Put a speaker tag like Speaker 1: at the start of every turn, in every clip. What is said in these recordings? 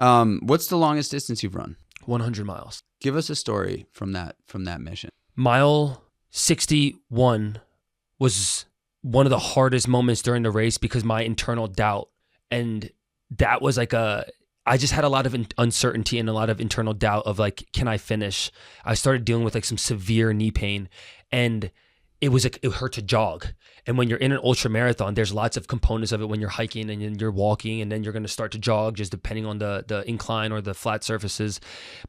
Speaker 1: What's the longest distance you've run?
Speaker 2: 100 miles.
Speaker 1: Give us a story from that mission.
Speaker 2: Mile 61 was one of the hardest moments during the race because my internal doubt, and that was like I just had a lot of uncertainty and a lot of internal doubt of like, can I finish? I started dealing with like some severe knee pain, and it hurt to jog. And when you're in an ultra marathon, there's lots of components of it when you're hiking and then you're walking and then you're going to start to jog just depending on the incline or the flat surfaces.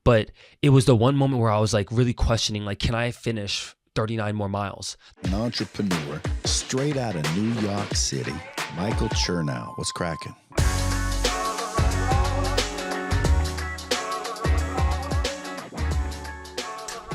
Speaker 2: But it was the one moment where I was like really questioning, like, can I finish 39 more miles?
Speaker 3: An entrepreneur straight out of New York City, Michael Chernow was cracking.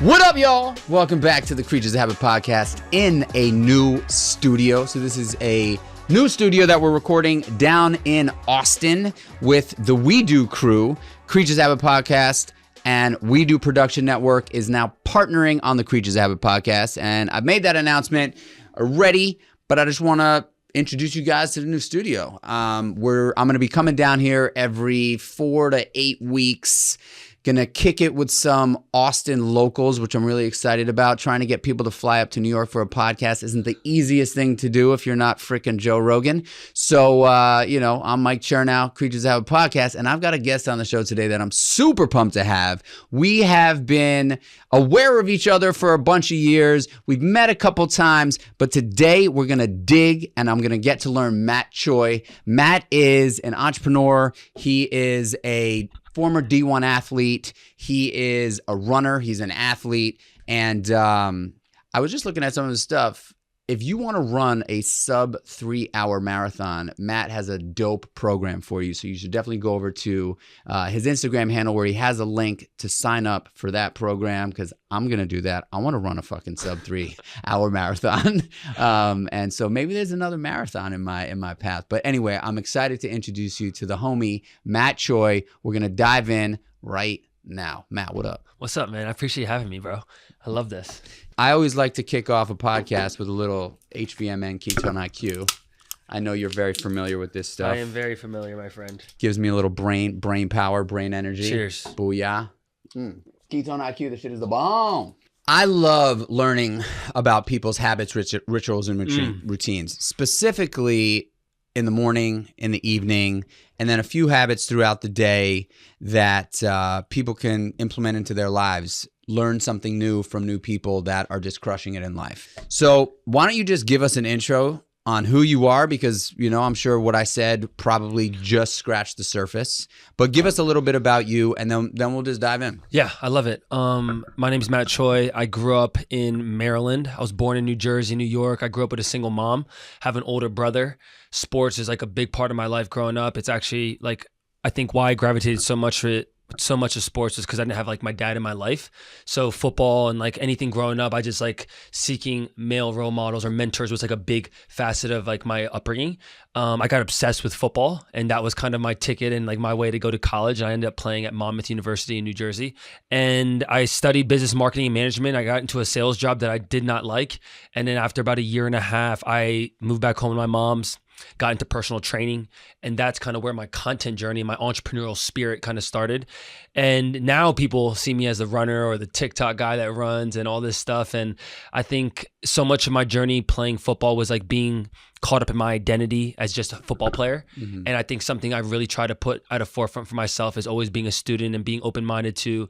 Speaker 1: What up, y'all? Welcome back to the Creatures of Habit podcast in a new studio. So this is a new studio that we're recording down in Austin with the We Do crew. Creatures of Habit podcast and We Do Production Network is now partnering on the Creatures of Habit podcast. And I've made that announcement already, but I just want to introduce you guys to the new studio. I'm going to be coming down here every 4 to 8 weeks. Gonna kick it with some Austin locals, which I'm really excited about. Trying to get people to fly up to New York for a podcast isn't the easiest thing to do if you're not freaking Joe Rogan. So, I'm Mike Chernow, Creatures Have a Podcast, and I've got a guest on the show today that I'm super pumped to have. We have been aware of each other for a bunch of years. We've met a couple times, but today we're gonna dig, and I'm gonna get to learn Matt Choi. Matt is an entrepreneur. He is a former D1 athlete. He is a runner. He's an athlete. And I was just looking at some of his stuff. If you want to run a sub 3 hour marathon, Matt has a dope program for you. So you should definitely go over to his Instagram handle where he has a link to sign up for that program, because I'm going to do that. I want to run a fucking sub 3 hour marathon. And so maybe there's another marathon in my path. But anyway, I'm excited to introduce you to the homie, Matt Choi. We're going to dive in right now. Matt, what up?
Speaker 2: What's up, man? I appreciate you having me, bro. I love this.
Speaker 1: I always like to kick off a podcast with a little HVMN ketone IQ. I know you're very familiar with this stuff.
Speaker 2: I am very familiar, my friend.
Speaker 1: Gives me a little brain power, brain energy.
Speaker 2: Cheers.
Speaker 1: Booyah. Ketone IQ, this shit is the bomb. I love learning about people's habits, rituals, and routines, specifically in the morning, in the evening, and then a few habits throughout the day that people can implement into their lives. Learn something new from new people that are just crushing it in life. So why don't you just give us an intro on who you are? Because, I'm sure what I said probably just scratched the surface. But give us a little bit about you, and then we'll just dive in.
Speaker 2: Yeah, I love it. My name's Matt Choi. I grew up in Maryland. I was born in New Jersey, New York. I grew up with a single mom, have an older brother. Sports is like a big part of my life growing up. It's actually like, I think why I gravitated so much of sports is because I didn't have like my dad in my life. So football and like anything growing up, I just like seeking male role models or mentors was like a big facet of like my upbringing. I got obsessed with football, and that was kind of my ticket and like my way to go to college. I ended up playing at Monmouth University in New Jersey, and I studied business marketing and management. I got into a sales job that I did not like. And then after about a year and a half, I moved back home to my mom's, got into personal training, and that's kind of where my content journey, my entrepreneurial spirit kind of started. And now people see me as the runner or the TikTok guy that runs and all this stuff. And I think so much of my journey playing football was like being caught up in my identity as just a football player. Mm-hmm. And I think something I really try to put at a forefront for myself is always being a student and being open-minded to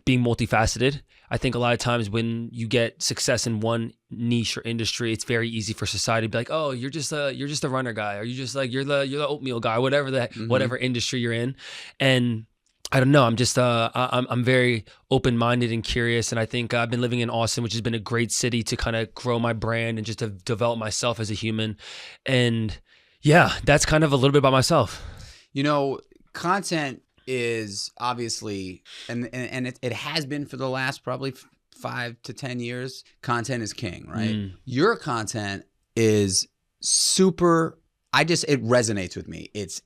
Speaker 2: being multifaceted. I think a lot of times when you get success in one niche or industry, it's very easy for society to be like, "Oh, you're just a runner guy, or you're the oatmeal guy, whatever industry you're in." And I don't know. I'm just I'm very open-minded and curious, and I think I've been living in Austin, which has been a great city to kind of grow my brand and just to develop myself as a human. And yeah, that's kind of a little bit about myself.
Speaker 1: Content is obviously, and it has been for the last probably 5 to 10 years. Content is king, right? Your content is super. It resonates with me. It's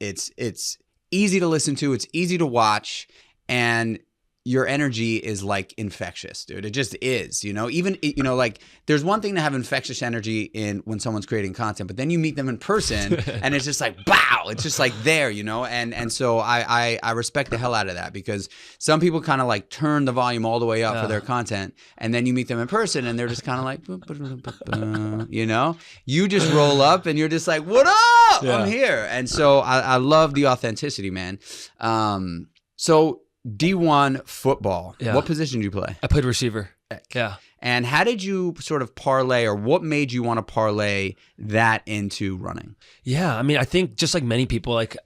Speaker 1: easy to listen to. It's easy to watch. And your energy is like infectious, dude. It just is, even, like there's one thing to have infectious energy when someone's creating content, but then you meet them in person and it's just like, bow, it's just like there, and so I respect the hell out of that, because some people kind of like turn the volume all the way up for their content, and then you meet them in person and they're just kind of like, you just roll up and you're just like, what up? I'm here. And so I love the authenticity, man. So D1 football. Yeah. What position did you play?
Speaker 2: I played receiver. Yeah.
Speaker 1: And how did you sort of parlay, or what made you want to parlay that into running?
Speaker 2: Yeah, I mean, I think just like many people, like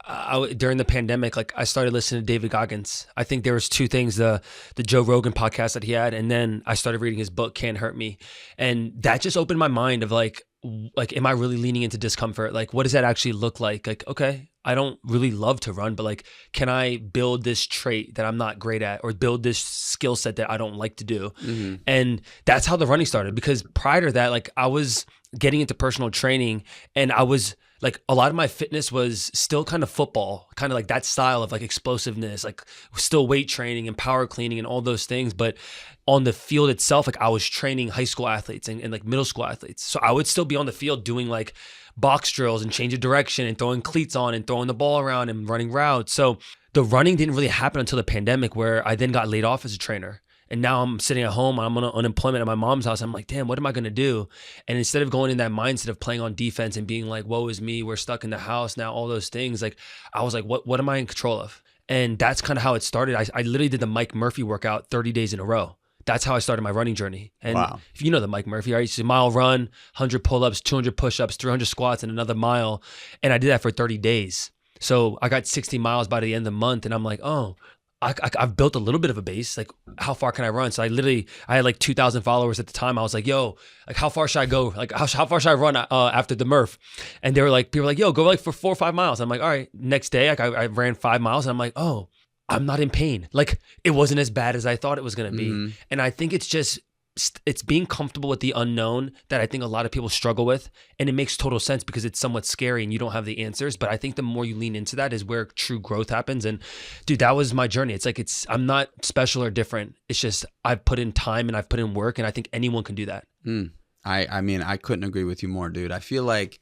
Speaker 2: during the pandemic, like I started listening to David Goggins. I think there was two things: the Joe Rogan podcast that he had, and then I started reading his book, Can't Hurt Me, and that just opened my mind of like, am I really leaning into discomfort? Like, what does that actually look like? Like, okay, I don't really love to run, but like, can I build this trait that I'm not great at, or build this skill set that I don't like to do? Mm-hmm. And that's how the running started, because prior to that, like I was getting into personal training, and I was like, a lot of my fitness was still kind of football, kind of like that style of like explosiveness, like still weight training and power cleaning and all those things. But on the field itself, like I was training high school athletes and like middle school athletes. So I would still be on the field doing like box drills and change of direction and throwing cleats on and throwing the ball around and running routes. So the running didn't really happen until the pandemic, where I then got laid off as a trainer. And now I'm sitting at home, I'm on unemployment at my mom's house. I'm like, damn, what am I going to do? And instead of going in that mindset of playing on defense and being like, woe is me, we're stuck in the house now, all those things, like I was like, what am I in control of? And that's kind of how it started. I literally did the Mike Murphy workout 30 days in a row. That's how I started my running journey. And if you know the Mike Murphy, right? It's a mile run, 100 pull-ups, 200 push-ups, 300 squats, and another mile. And I did that for 30 days. So I got 60 miles by the end of the month. And I'm like, oh, I've built a little bit of a base. Like, how far can I run? So I had like 2,000 followers at the time. I was like, yo, like how far should I go? Like how far should I run after the Murph? And people were like, yo, go like for 4 or 5 miles. I'm like, all right. Next day, like I ran 5 miles, and I'm like, oh, I'm not in pain. Like it wasn't as bad as I thought it was going to be. Mm-hmm. And I think it's being comfortable with the unknown that I think a lot of people struggle with. And it makes total sense because it's somewhat scary and you don't have the answers. But I think the more you lean into that is where true growth happens. And dude, that was my journey. It's like, I'm not special or different. It's just, I've put in time and I've put in work, and I think anyone can do that.
Speaker 1: I mean, I couldn't agree with you more, dude. I feel like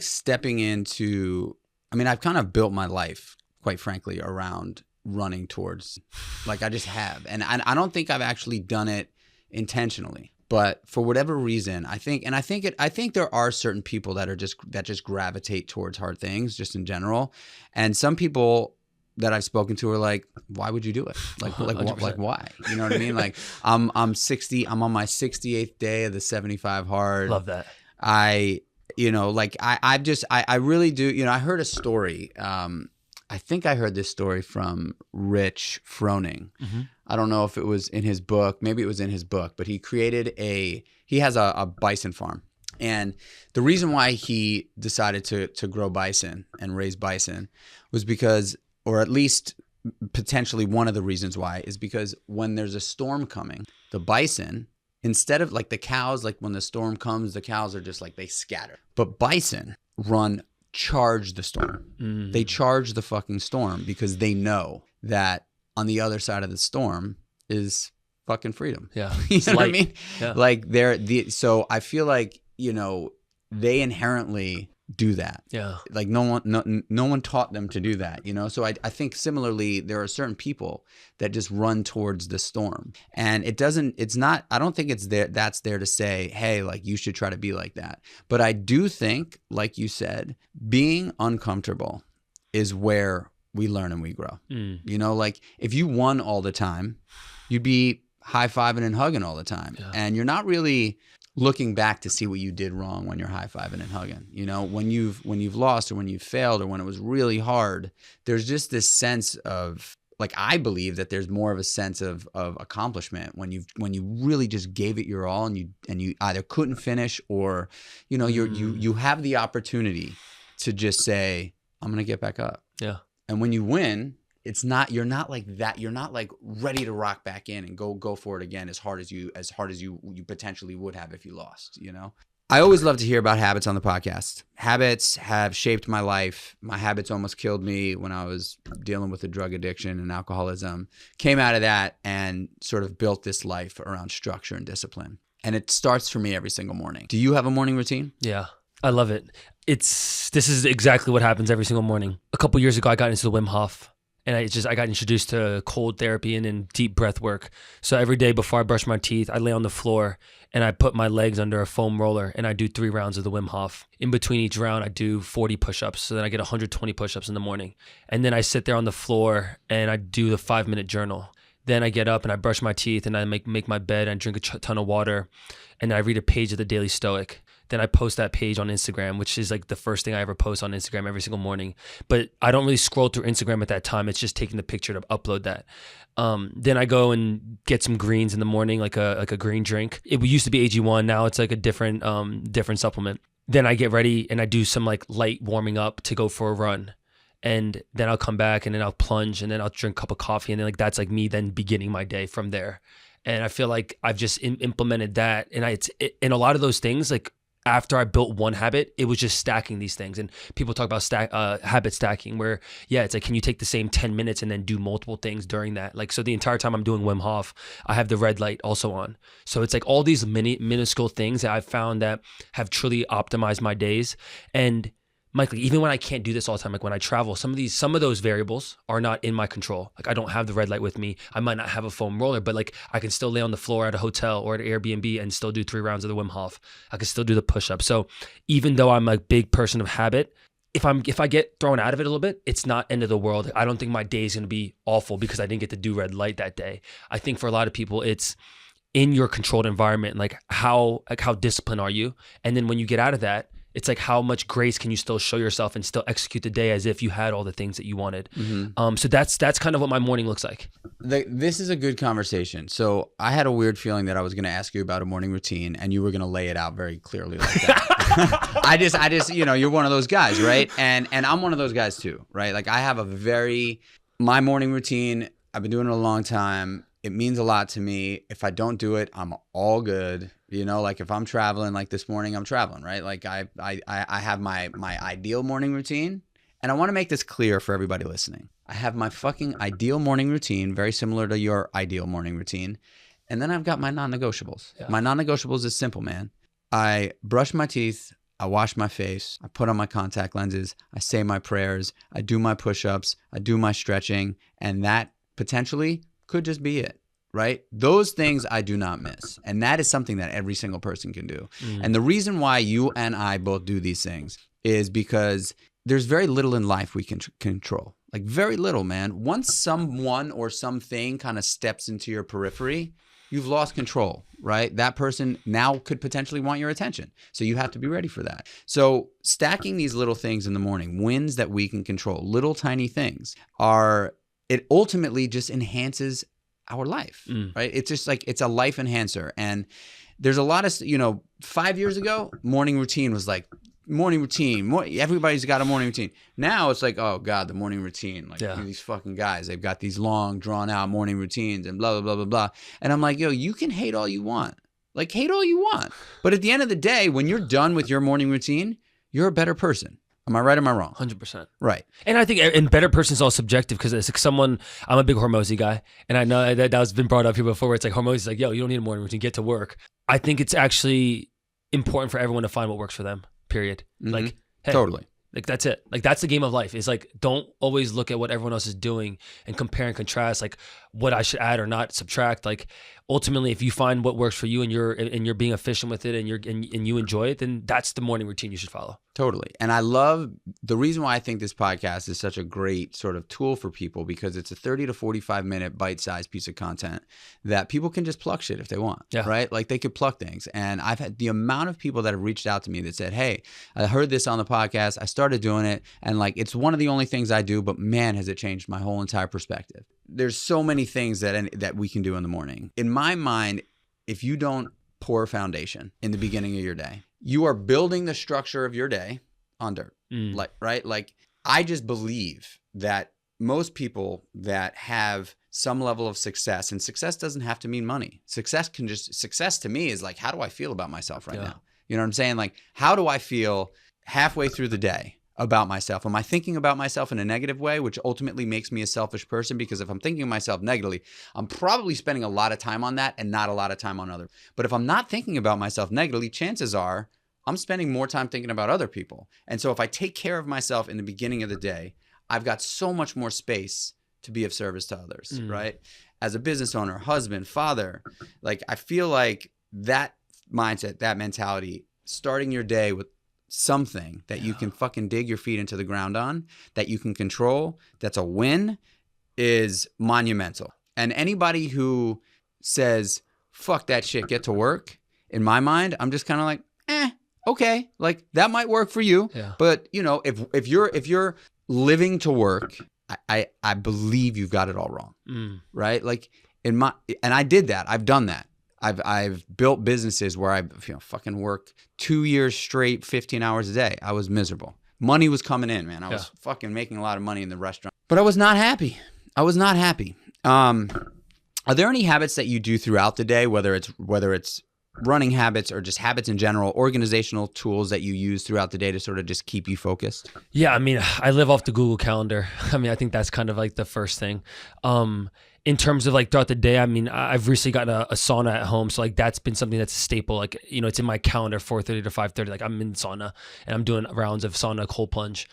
Speaker 1: stepping into, I've kind of built my life, quite frankly, around running towards, like I just have. And I don't think I've actually done it intentionally, but for whatever reason, I think there are certain people that just gravitate towards hard things just in general. And some people that I've spoken to are like, why would you do it? Like why? You know what I mean? Like I'm on my 68th day of the 75 hard.
Speaker 2: Love that.
Speaker 1: I really do. I heard a story. I think I heard this story from Rich Froning. Mm-hmm. I don't know if it was in his book. Maybe it was in his book, but he has a bison farm. And the reason why he decided to grow bison and raise bison was because, or at least potentially one of the reasons why, is because when there's a storm coming, the bison, instead of like the cows, like when the storm comes, the cows are just like, they scatter. But bison charge the storm. Mm. They charge the fucking storm because they know that on the other side of the storm is fucking freedom.
Speaker 2: Yeah.
Speaker 1: You know what I mean?
Speaker 2: Yeah.
Speaker 1: Like so I feel like, they inherently do that.
Speaker 2: Yeah.
Speaker 1: Like no one taught them to do that, So I think similarly, there are certain people that just run towards the storm, and I don't think that's there to say, hey, like you should try to be like that. But I do think, like you said, being uncomfortable is where we learn and we grow. Like if you won all the time, you'd be high-fiving and hugging all the time. Yeah. And you're not really looking back to see what you did wrong when you're high-fiving and hugging. When you've lost, or when you've failed, or when it was really hard, there's just this sense of, like, I believe that there's more of a sense of accomplishment when you really just gave it your all, and you either couldn't finish, or you have the opportunity to just say, I'm gonna get back up.
Speaker 2: Yeah.
Speaker 1: And when you win, you're not like that. You're not like ready to rock back in and go for it again as hard as you potentially would have if you lost, I always love to hear about habits on the podcast. Habits have shaped my life. My habits almost killed me when I was dealing with a drug addiction and alcoholism. Came out of that and sort of built this life around structure and discipline. And it starts for me every single morning. Do you have a morning routine?
Speaker 2: Yeah, I love it. This is exactly what happens every single morning. A couple years ago, I got into the Wim Hof. And I got introduced to cold therapy and then deep breath work. So every day before I brush my teeth, I lay on the floor and I put my legs under a foam roller and I do 3 rounds of the Wim Hof. In between each round, I do 40 push-ups. So then I get 120 push-ups in the morning. And then I sit there on the floor and I do the 5-minute journal. Then I get up and I brush my teeth and I make my bed and drink a ton of water. And then I read a page of the Daily Stoic. Then I post that page on Instagram, which is like the first thing I ever post on Instagram every single morning. But I don't really scroll through Instagram at that time. It's just taking the picture to upload that. Then I go and get some greens in the morning, like a green drink. It used to be AG1. Now it's like a different supplement. Then I get ready and I do some like light warming up to go for a run. And then I'll come back and then I'll plunge and then I'll drink a cup of coffee. And then like that's like me then beginning my day from there. And I feel like I've just implemented that. And and a lot of those things, like, after I built one habit, it was just stacking these things. And people talk about habit stacking where, yeah, it's like, can you take the same 10 minutes and then do multiple things during that? Like, so the entire time I'm doing Wim Hof, I have the red light also on. So it's like all these minuscule things that I've found that have truly optimized my days. And Michael, even when I can't do this all the time, like when I travel, some of those variables are not in my control. Like I don't have the red light with me. I might not have a foam roller, but like I can still lay on the floor at a hotel or at an Airbnb and still do 3 rounds of the Wim Hof. I can still do the push-up. So even though I'm a big person of habit, if I get thrown out of it a little bit, it's not end of the world. I don't think my day is going to be awful because I didn't get to do red light that day. I think for a lot of people, it's in your controlled environment. Like how disciplined are you? And then when you get out of that, it's like how much grace can you still show yourself and still execute the day as if you had all the things that you wanted. Mm-hmm. So that's kind of what my morning looks like.
Speaker 1: This is a good conversation. So I had a weird feeling that I was going to ask you about a morning routine and you were going to lay it out very clearly like that. I just, you're one of those guys, right? And I'm one of those guys too, right? Like I have my morning routine, I've been doing it a long time. It means a lot to me. If I don't do it, I'm all good. Like if I'm traveling, like this morning I'm traveling, right? Like I have my ideal morning routine. And I want to make this clear for everybody listening. I have my fucking ideal morning routine, very similar to your ideal morning routine. And then I've got my non-negotiables. Yeah. My non-negotiables is simple, man. I brush my teeth. I wash my face. I put on my contact lenses. I say my prayers. I do my push-ups. I do my stretching. And that potentially could just be it, right? Those things I do not miss. And that is something that every single person can do. Mm. And the reason why you and I both do these things is because there's very little in life we can control. Like very little, man. Once someone or something kind of steps into your periphery, you've lost control, right? That person now could potentially want your attention. So you have to be ready for that. So stacking these little things in the morning, wins that we can control, little tiny things, it ultimately just enhances our life, right? It's just like, it's a life enhancer. And there's a lot of, 5 years ago, morning routine was like, morning routine. Everybody's got a morning routine. Now it's like, oh God, the morning routine. Like these fucking guys, they've got these long, drawn out morning routines and blah, blah, blah, blah, blah. And I'm like, yo, you can hate all you want. Like hate all you want. But at the end of the day, when you're done with your morning routine, you're a better person. Am I right or am I wrong?
Speaker 2: 100%.
Speaker 1: Right.
Speaker 2: And I think better person is all subjective because it's like I'm a big Hormozy guy. And I know that has been brought up here before where it's like Hormozy's like, yo, you don't need a morning routine, get to work. I think it's actually important for everyone to find what works for them, period. Mm-hmm. Like, hey,
Speaker 1: totally.
Speaker 2: Like that's it. Like that's the game of life. It's like, don't always look at what everyone else is doing and compare and contrast like what I should add or not subtract. Like ultimately, if you find what works for you and you're being efficient with it and you enjoy it, then that's the morning routine you should follow.
Speaker 1: Totally. And I love the reason why I think this podcast is such a great sort of tool for people because it's a 30 to 45 minute bite-sized piece of content that people can just pluck shit if they want, right? Like they could pluck things. And I've had the amount of people that have reached out to me that said, hey, I heard this on the podcast. I started doing it. And like, it's one of the only things I do, but man, has it changed my whole entire perspective. There's so many things that we can do in the morning. In my mind, if you don't pour a foundation in the beginning of your day, you are building the structure of your day on dirt, right? Like I just believe that most people that have some level of success, and success doesn't have to mean money. Success to me is like, how do I feel about myself right now? You know what I'm saying? Like, how do I feel halfway through the day about myself? Am I thinking about myself in a negative way, which ultimately makes me a selfish person? Because if I'm thinking of myself negatively, I'm probably spending a lot of time on that and not a lot of time on others. But if I'm not thinking about myself negatively, chances are I'm spending more time thinking about other people. And so if I take care of myself in the beginning of the day, I've got so much more space to be of service to others, right? As a business owner, husband, father, like I feel like that mindset, that mentality, starting your day with something that you can fucking dig your feet into the ground on, that you can control, that's a win, is monumental. And anybody who says, fuck that shit, get to work, in my mind, I'm just kind of like, okay, like that might work for you.
Speaker 2: Yeah.
Speaker 1: But you know, if you're living to work, I believe you've got it all wrong. Right? Like and I did that. I've done that. I've built businesses where I fucking worked 2 years straight, 15 hours a day. I was miserable. Money was coming in, man. I was fucking making a lot of money in the restaurant, but I was not happy. Are there any habits that you do throughout the day, whether it's running habits or just habits in general, organizational tools that you use throughout the day to sort of just keep you focused?
Speaker 2: Yeah, I mean, I live off the Google Calendar. I mean, I think that's kind of like the first thing. In terms of like throughout the day, I mean, I've recently gotten a sauna at home. So like that's been something that's a staple. Like, you know, it's in my calendar, 4:30 to 5:30. Like I'm in sauna and I'm doing rounds of sauna, cold plunge.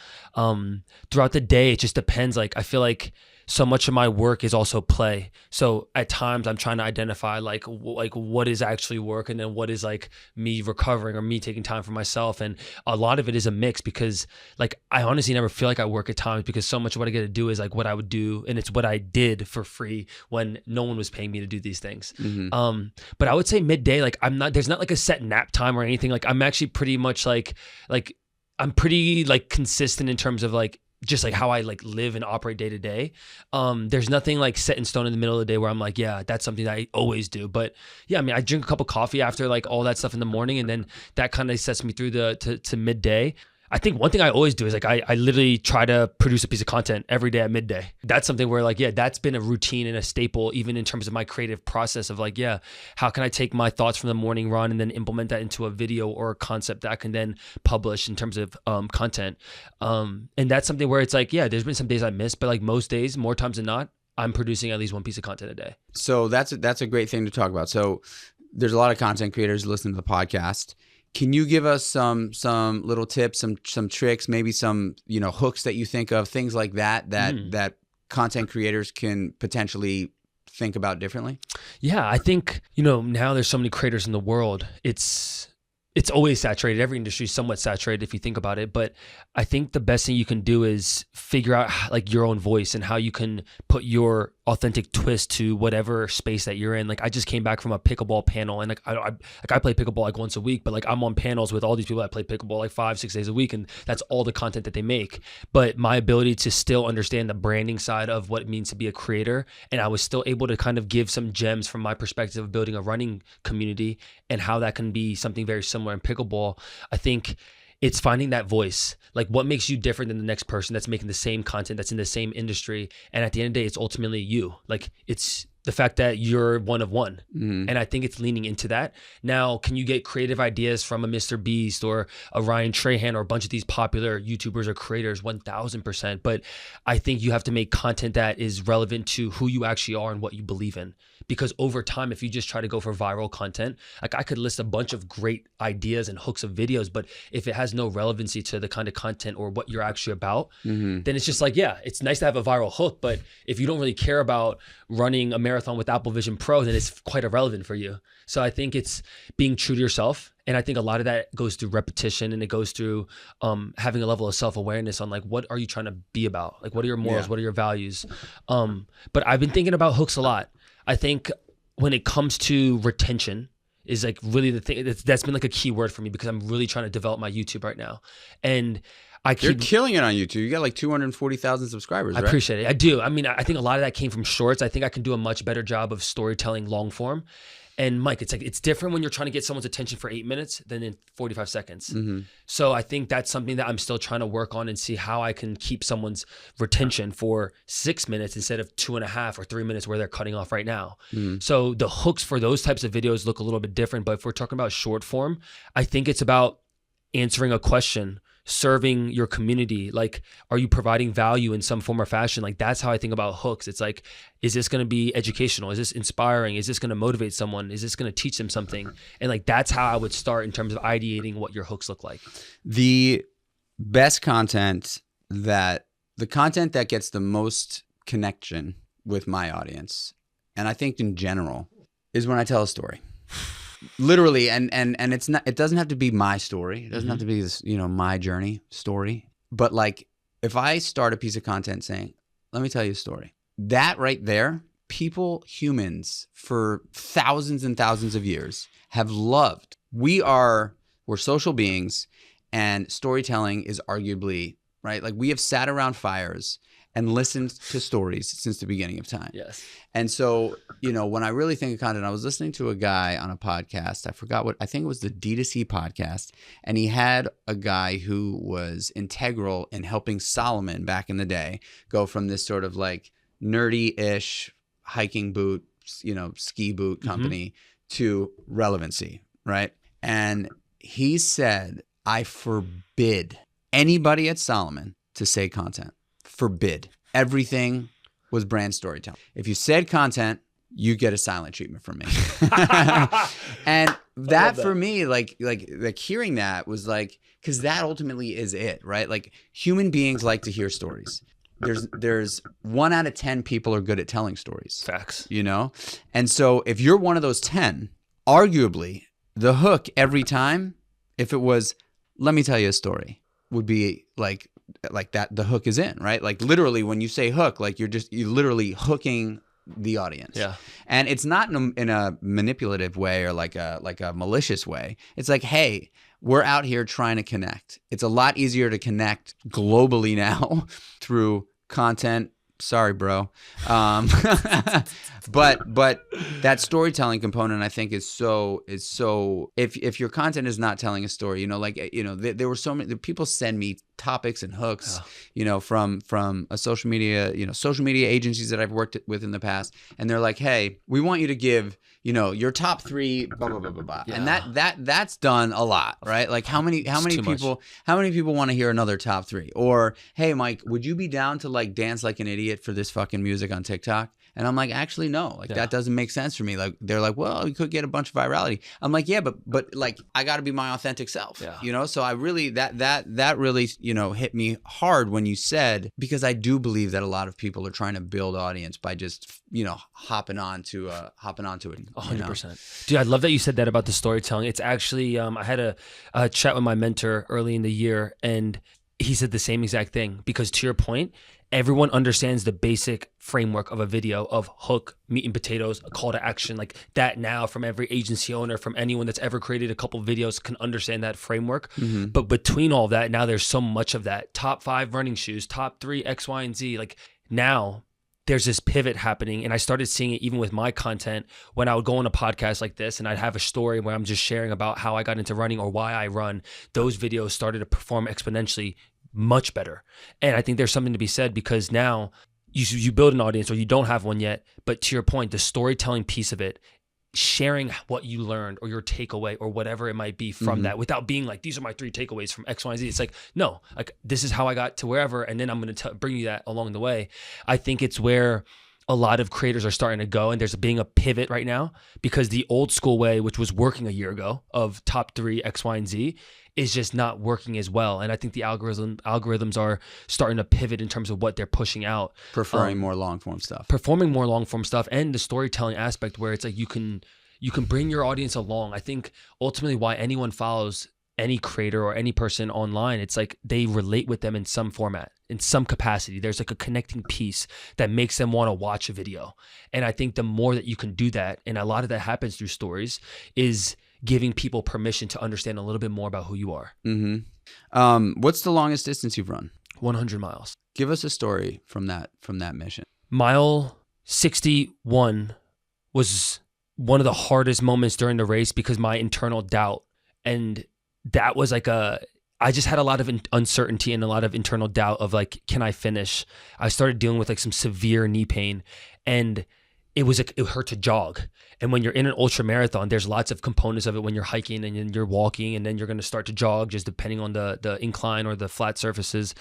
Speaker 2: Throughout the day, it just depends. Like I feel like so much of my work is also play. So at times I'm trying to identify like what is actually work and then what is like me recovering or me taking time for myself. And a lot of it is a mix because like I honestly never feel like I work at times because so much of what I get to do is like what I would do and it's what I did for free when no one was paying me to do these things. But I would say midday, like there's not like a set nap time or anything. Like I'm actually pretty much like I'm pretty like consistent in terms of like just like how I like live and operate day to day. There's nothing like set in stone in the middle of the day where I'm like, yeah, that's something that I always do. But yeah, I mean, I drink a cup of coffee after like all that stuff in the morning and then that kind of sets me through to midday. I think one thing I always do is like I literally try to produce a piece of content every day at midday. That's something where like, yeah, that's been a routine and a staple even in terms of my creative process of like, yeah, how can I take my thoughts from the morning run and then implement that into a video or a concept that I can then publish in terms of content. And that's something where it's like, yeah, there's been some days I missed, but like most days, more times than not, I'm producing at least one piece of content a day. So
Speaker 1: that's a great thing to talk about. So there's a lot of content creators listening to the podcast. Can you give us some little tips, some tricks, maybe some, you know, hooks that you think of, things like that content creators can potentially think about differently?
Speaker 2: Yeah, I think, you know, now there's so many creators in the world. It's always saturated. Every industry is somewhat saturated if you think about it. But I think the best thing you can do is figure out like your own voice and how you can put your authentic twist to whatever space that you're in. Like I just came back from a pickleball panel and like I play pickleball like once a week, but like I'm on panels with all these people that play pickleball like 5-6 days a week. And that's all the content that they make. But my ability to still understand the branding side of what it means to be a creator. And I was still able to kind of give some gems from my perspective of building a running community and how that can be something very similar in pickleball. I think it's finding that voice, like what makes you different than the next person that's making the same content, that's in the same industry. And at the end of the day, it's ultimately you. Like it's the fact that you're one of one. And I think it's leaning into that. Now, can you get creative ideas from a Mr. Beast or a Ryan Trahan or a bunch of these popular YouTubers or creators? 1000%. But I think you have to make content that is relevant to who you actually are and what you believe in. Because over time, if you just try to go for viral content, like I could list a bunch of great ideas and hooks of videos, but if it has no relevancy to the kind of content or what you're actually about, then it's just like, yeah, it's nice to have a viral hook, but if you don't really care about running a marathon with Apple Vision Pro, then it's quite irrelevant for you. So I think it's being true to yourself. And I think a lot of that goes through repetition and it goes through having a level of self-awareness on like, what are you trying to be about? Like, what are your morals? What are your values? But I've been thinking about hooks a lot. I think when it comes to retention is like really the thing that's been like a key word for me because I'm really trying to develop my YouTube right now. And you're
Speaker 1: killing it on YouTube. You got like 240,000 subscribers, right?
Speaker 2: I appreciate it. I do. I mean, I think a lot of that came from shorts. I think I can do a much better job of storytelling long form. And Mike, it's like, it's different when you're trying to get someone's attention for 8 minutes than in 45 seconds.
Speaker 1: Mm-hmm.
Speaker 2: So I think that's something that I'm still trying to work on and see how I can keep someone's retention for 6 minutes instead of 2.5 or 3 minutes where they're cutting off right now.
Speaker 1: Mm-hmm.
Speaker 2: So the hooks for those types of videos look a little bit different. But if we're talking about short form, I think it's about answering a question, serving your community. Like, are you providing value in some form or fashion? Like, that's how I think about hooks. It's like, is this going to be educational? Is this inspiring? Is this going to motivate someone? Is this going to teach them something? And like, that's how I would start in terms of ideating what your hooks look like.
Speaker 1: The best content the content that gets the most connection with my audience, and I think in general, is when I tell a story. Literally, and it's not, it doesn't have to be my story. It doesn't have to be this, my journey story. But like, if I start a piece of content saying, let me tell you a story, that right there, humans for thousands and thousands of years have loved. We're social beings, and storytelling is arguably, right? Like, we have sat around fires and listened to stories since the beginning of time.
Speaker 2: Yes.
Speaker 1: And so, when I really think of content, I was listening to a guy on a podcast. I think it was the D2C podcast. And he had a guy who was integral in helping Solomon back in the day go from this sort of like nerdy-ish hiking boot, ski boot company to relevancy, right? And he said, I forbid anybody at Solomon to say content. Forbid. Everything was brand storytelling. If you said content, you get a silent treatment from me. And that for me, like hearing that was like, because that ultimately is it, right? Like, human beings like to hear stories. There's 1 out of 10 people are good at telling stories.
Speaker 2: Facts.
Speaker 1: And so if you're one of those 10, arguably the hook every time, if it was, let me tell you a story, would be like that, the hook is in, right? Like, literally, when you say hook, like, you're literally hooking the audience.
Speaker 2: Yeah.
Speaker 1: And it's not in a manipulative way or like a malicious way. It's like, hey, we're out here trying to connect. It's a lot easier to connect globally now through content. Sorry, bro. But that storytelling component, I think, is so if your content is not telling a story, there were so many people send me topics and hooks, from a social media agencies that I've worked with in the past. And they're like, hey, we want you to give, your top 3, blah, blah, blah, blah, blah. Yeah. And that's done a lot, right? Like, how many people want to hear another top 3? Or, hey, Mike, would you be down to like dance like an idiot for this fucking music on TikTok? And I'm like, actually, no, that doesn't make sense for me. Like, they're like, well, you could get a bunch of virality. I'm like, yeah, but like, I got to be my authentic self, So I really, that really, hit me hard when you said, because I do believe that a lot of people are trying to build audience by just, hopping onto it.
Speaker 2: 100%. Dude, I love that you said that about the storytelling. It's actually, I had a chat with my mentor early in the year, and he said the same exact thing, because to your point, everyone understands the basic framework of a video of hook, meat and potatoes, a call to action, like that now from every agency owner, from anyone that's ever created a couple videos can understand that framework. Mm-hmm. But between all that, now there's so much of that. Top 5 running shoes, top 3 X, Y, and Z. Like, now there's this pivot happening, and I started seeing it even with my content when I would go on a podcast like this and I'd have a story where I'm just sharing about how I got into running or why I run. Those videos started to perform exponentially much better. And I think there's something to be said, because now you build an audience, or you don't have one yet, but to your point, the storytelling piece of it, sharing what you learned or your takeaway or whatever it might be from that, without being like, these are my 3 takeaways from X, Y, and Z. It's like, no, like, this is how I got to wherever, and then I'm going to bring you that along the way. I think it's where a lot of creators are starting to go, and there's being a pivot right now, because the old school way, which was working a year ago, of top 3 X, Y, and Z, is just not working as well. And I think the algorithms are starting to pivot in terms of what they're pushing out.
Speaker 1: Preferring more long form stuff.
Speaker 2: Performing more long form stuff, and the storytelling aspect, where it's like you can bring your audience along. I think ultimately why anyone follows any creator or any person online, it's like they relate with them in some format, in some capacity. There's like a connecting piece that makes them want to watch a video. And I think the more that you can do that, and a lot of that happens through stories, is giving people permission to understand a little bit more about who you are.
Speaker 1: Mm-hmm. What's the longest distance you've run?
Speaker 2: 100 miles.
Speaker 1: Give us a story from that mission.
Speaker 2: Mile 61 was one of the hardest moments during the race because my internal doubt. And that was like I just had a lot of uncertainty and a lot of internal doubt of like, can I finish? I started dealing with like some severe knee pain, and it hurt to jog. And when you're in an ultra marathon, there's lots of components of it when you're hiking and then you're walking, and then you're going to start to jog just depending on the incline or the flat surfaces.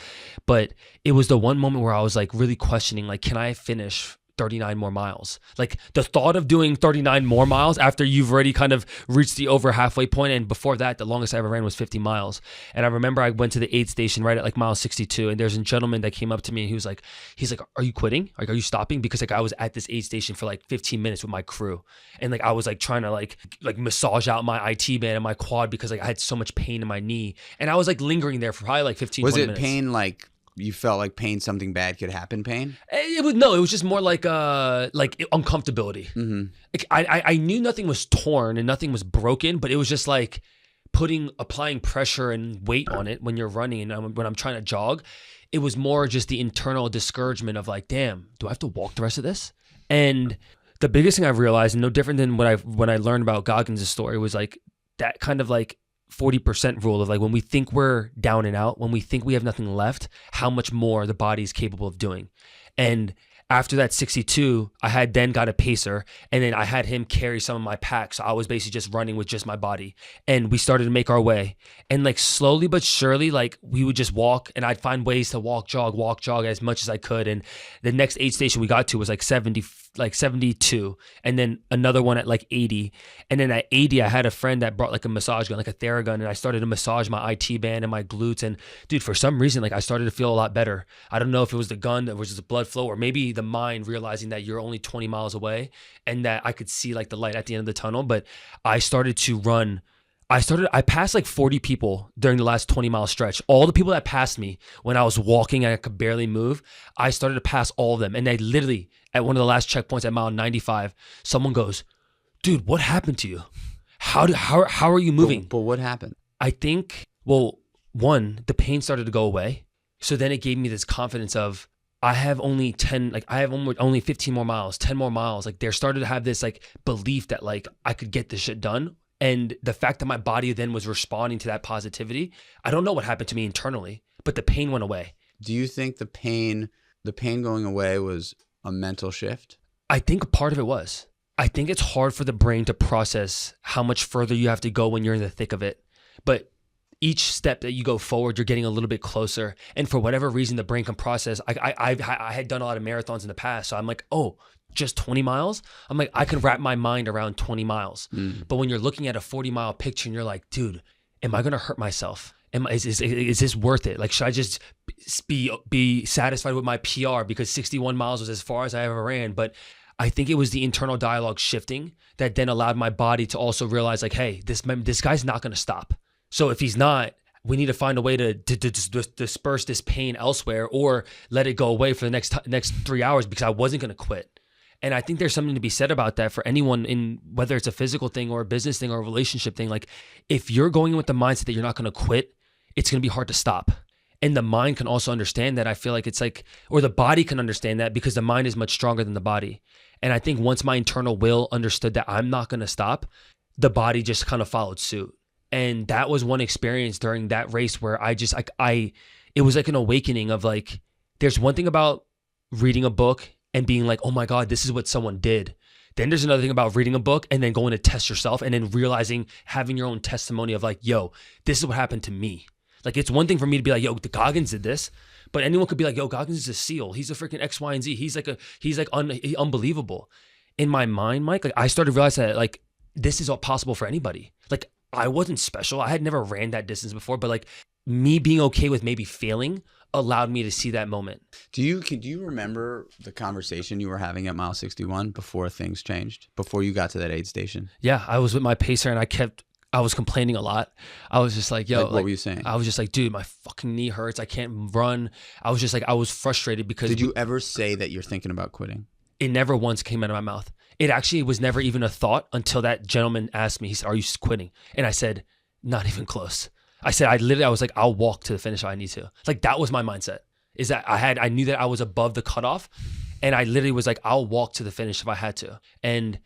Speaker 2: But it was the one moment where I was like really questioning, like, can I finish 39 more miles? Like the thought of doing 39 more miles after you've already kind of reached the over halfway point. And before that, the longest I ever ran was 50 miles. And I remember I went to the aid station right at like mile 62. And there's a gentleman that came up to me and he's like, are you quitting? Like, are you stopping? Because like I was at this aid station for like 15 minutes with my crew. And like, I was like trying to like massage out my IT band and my quad because like I had so much pain in my knee. And I was like lingering there for probably like 15, 20 minutes.
Speaker 1: Was it pain like you felt like something bad could happen pain?
Speaker 2: It was just more like uncomfortability. Mm-hmm. Like I knew nothing was torn and nothing was broken, but it was just like applying pressure and weight on it when you're running and when I'm trying to jog. It was more just the internal discouragement of like, damn, do I have to walk the rest of this? And the biggest thing I've realized, and no different than when I learned about Goggins' story, was like that kind of like 40% rule of like when we think we're down and out, when we think we have nothing left, how much more the body is capable of doing. And after that 62, I had then got a pacer, and then I had him carry some of my packs. So I was basically just running with just my body, and we started to make our way. And like slowly but surely, like we would just walk, and I'd find ways to walk, jog as much as I could. And the next aid station we got to was like 72, and then another one at like 80. And then at 80, I had a friend that brought like a massage gun, like a Theragun, and I started to massage my IT band and my glutes. And dude, for some reason, like I started to feel a lot better. I don't know if it was the gun that was just the blood flow, or maybe the mind realizing that you're only 20 miles away and that I could see like the light at the end of the tunnel. But I started to run. I passed like 40 people during the last 20-mile stretch. All the people that passed me when I was walking and I could barely move, I started to pass all of them. And they literally, at one of the last checkpoints at mile 95, someone goes, dude, what happened to you? How are you moving?
Speaker 1: But what happened?
Speaker 2: I think, well, one, the pain started to go away. So then it gave me this confidence of, I have only 15 more miles, 10 more miles. Like there started to have this like belief that like I could get this shit done. And the fact that my body then was responding to that positivity, I don't know what happened to me internally, but the pain went away.
Speaker 1: Do you think the pain going away was a mental shift?
Speaker 2: I think a part of it was. I think it's hard for the brain to process how much further you have to go when you're in the thick of it. But each step that you go forward, you're getting a little bit closer. And for whatever reason, the brain can process. I had done a lot of marathons in the past. So I'm like, oh, just 20 miles? I'm like, I can wrap my mind around 20 miles. But when you're looking at a 40-mile picture and you're like, dude, am I going to hurt myself? Is this worth it? Like, should I just be satisfied with my PR because 61 miles was as far as I ever ran? But I think it was the internal dialogue shifting that then allowed my body to also realize like, hey, this guy's not going to stop. So if he's not, we need to find a way to disperse this pain elsewhere or let it go away for the next 3 hours, because I wasn't going to quit. And I think there's something to be said about that for anyone, in whether it's a physical thing or a business thing or a relationship thing. Like if you're going in with the mindset that you're not going to quit, it's going to be hard to stop. And the mind can also understand that. I feel like it's like, or the body can understand that because the mind is much stronger than the body. And I think once my internal will understood that I'm not going to stop, the body just kind of followed suit. And that was one experience during that race where I just like, it was like an awakening of like, there's one thing about reading a book and being like, oh my God, this is what someone did. Then there's another thing about reading a book and then going to test yourself and then realizing, having your own testimony of like, yo, this is what happened to me. Like, it's one thing for me to be like, yo, the Goggins did this, but anyone could be like, yo, Goggins is a SEAL. He's a freaking X, Y, and Z. He's unbelievable. In my mind, Mike, like I started to realize that like, this is all possible for anybody. Like I wasn't special. I had never ran that distance before, but like me being okay with maybe failing allowed me to see that moment.
Speaker 1: Do you remember the conversation you were having at mile 61 before things changed, before you got to that aid station?
Speaker 2: Yeah, I was with my pacer and I was complaining a lot. I was just like, yo,
Speaker 1: what were you saying?
Speaker 2: I was just like, dude, my fucking knee hurts. I can't run. I was just like, I was frustrated because.
Speaker 1: Did you ever say that you're thinking about quitting?
Speaker 2: It never once came out of my mouth. It actually was never even a thought until that gentleman asked me, he said, are you quitting? And I said, not even close. I said, I was like, I'll walk to the finish if I need to. Like that was my mindset, is that I knew that I was above the cutoff, and I literally was like, I'll walk to the finish if I had to. And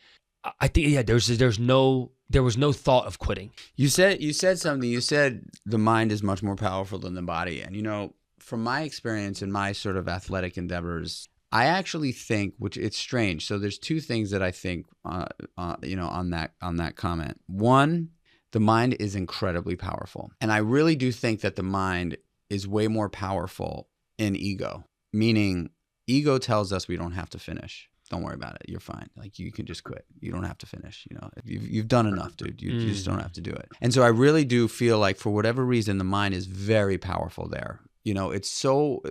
Speaker 2: I think, yeah, there was no thought of quitting.
Speaker 1: You said something. You said the mind is much more powerful than the body. And, from my experience in my sort of athletic endeavors, I actually think, which it's strange. So there's two things that I think, on that comment. One, the mind is incredibly powerful. And I really do think that the mind is way more powerful in ego, meaning ego tells us we don't have to finish. Don't worry about it. You're fine. Like, you can just quit. You don't have to finish. You've done enough, dude. You just don't have to do it. And so I really do feel like, for whatever reason, the mind is very powerful there. It's so,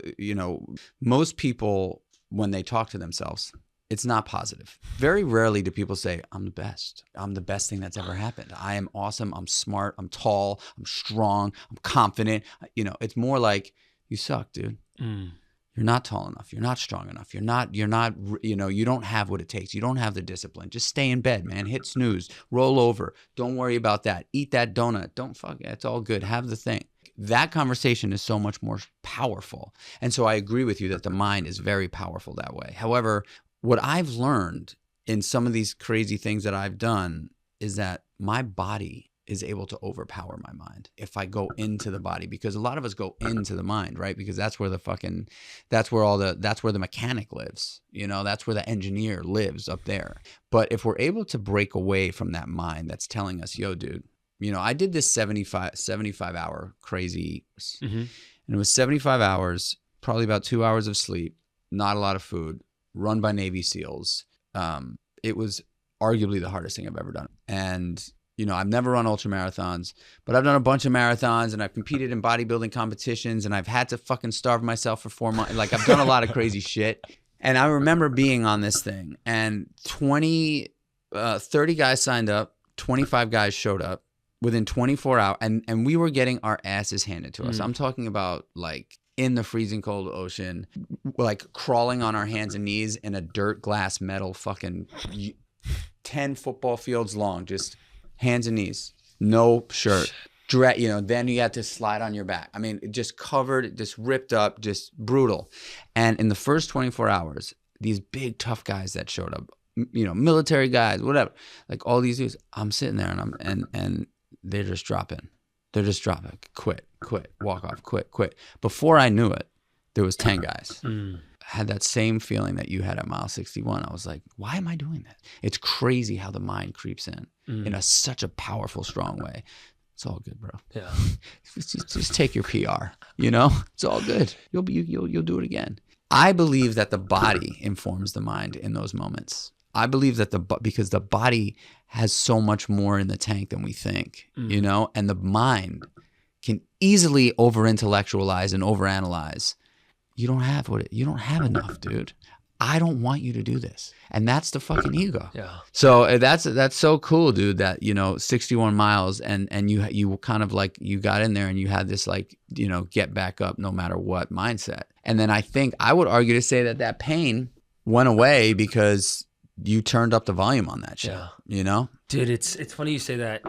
Speaker 1: most people, when they talk to themselves, it's not positive. Very rarely do people say, I'm the best. I'm the best thing that's ever happened. I am awesome. I'm smart. I'm tall. I'm strong. I'm confident. It's more like, you suck, dude. You're not tall enough. You're not strong enough. You're not, you don't have what it takes. You don't have the discipline. Just stay in bed, man. Hit snooze, roll over. Don't worry about that. Eat that donut. Don't fuck it. It's all good. Have the thing. That conversation is so much more powerful. And so I agree with you that the mind is very powerful that way. However, what I've learned in some of these crazy things that I've done is that my body is able to overpower my mind if I go into the body, because a lot of us go into the mind, right? Because that's where that's where the mechanic lives. That's where the engineer lives, up there. But if we're able to break away from that mind that's telling us, yo, dude, I did this 75 hour crazy, and it was 75 hours, probably about 2 hours of sleep, not a lot of food, run by Navy SEALs. It was arguably the hardest thing I've ever done. And I've never run ultra marathons, but I've done a bunch of marathons, and I've competed in bodybuilding competitions, and I've had to fucking starve myself for 4 months. Like, I've done a lot of crazy shit. And I remember being on this thing, and 30 guys signed up, 25 guys showed up within 24 hours, and we were getting our asses handed to us. I'm talking about, like, in the freezing cold ocean, like crawling on our hands and knees in a dirt, glass, metal fucking 10 football fields long, just hands and knees, no shirt, then you had to slide on your back. I mean, just covered, just ripped up, just brutal. And in the first 24 hours, these big tough guys that showed up, military guys, whatever, like all these dudes, I'm sitting there and they're just dropping. They're just dropping. Quit, walk off, quit. Before I knew it, there was 10 guys. I had that same feeling that you had at mile 61. I was like, why am I doing that? It's crazy how the mind creeps in such a powerful, strong way. It's all good, bro. Yeah. Just take your PR, It's all good. You'll do it again. I believe that the body informs the mind in those moments. I believe that because the body has so much more in the tank than we think, and the mind can easily over-intellectualize and overanalyze. You don't have enough, dude. I don't want you to do this. And that's the fucking ego. Yeah. So that's so cool, dude, that, 61 miles and you kind of like, you got in there and you had this like, get back up no matter what mindset. And then I would argue to say that pain went away because you turned up the volume on that shit, Dude, it's funny you say that.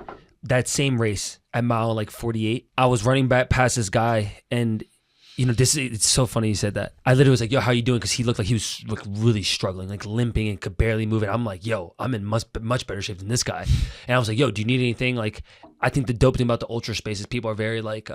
Speaker 1: That same race at mile like 48, I was running back past this guy, and it's so funny you said that. I literally was like, yo, how you doing? Because he looked like he was like really struggling, like limping and could barely move it. I'm like, yo, I'm in much better shape than this guy. And I was like, yo, do you need anything? Like, I think the dope thing about the ultra space is people are very like,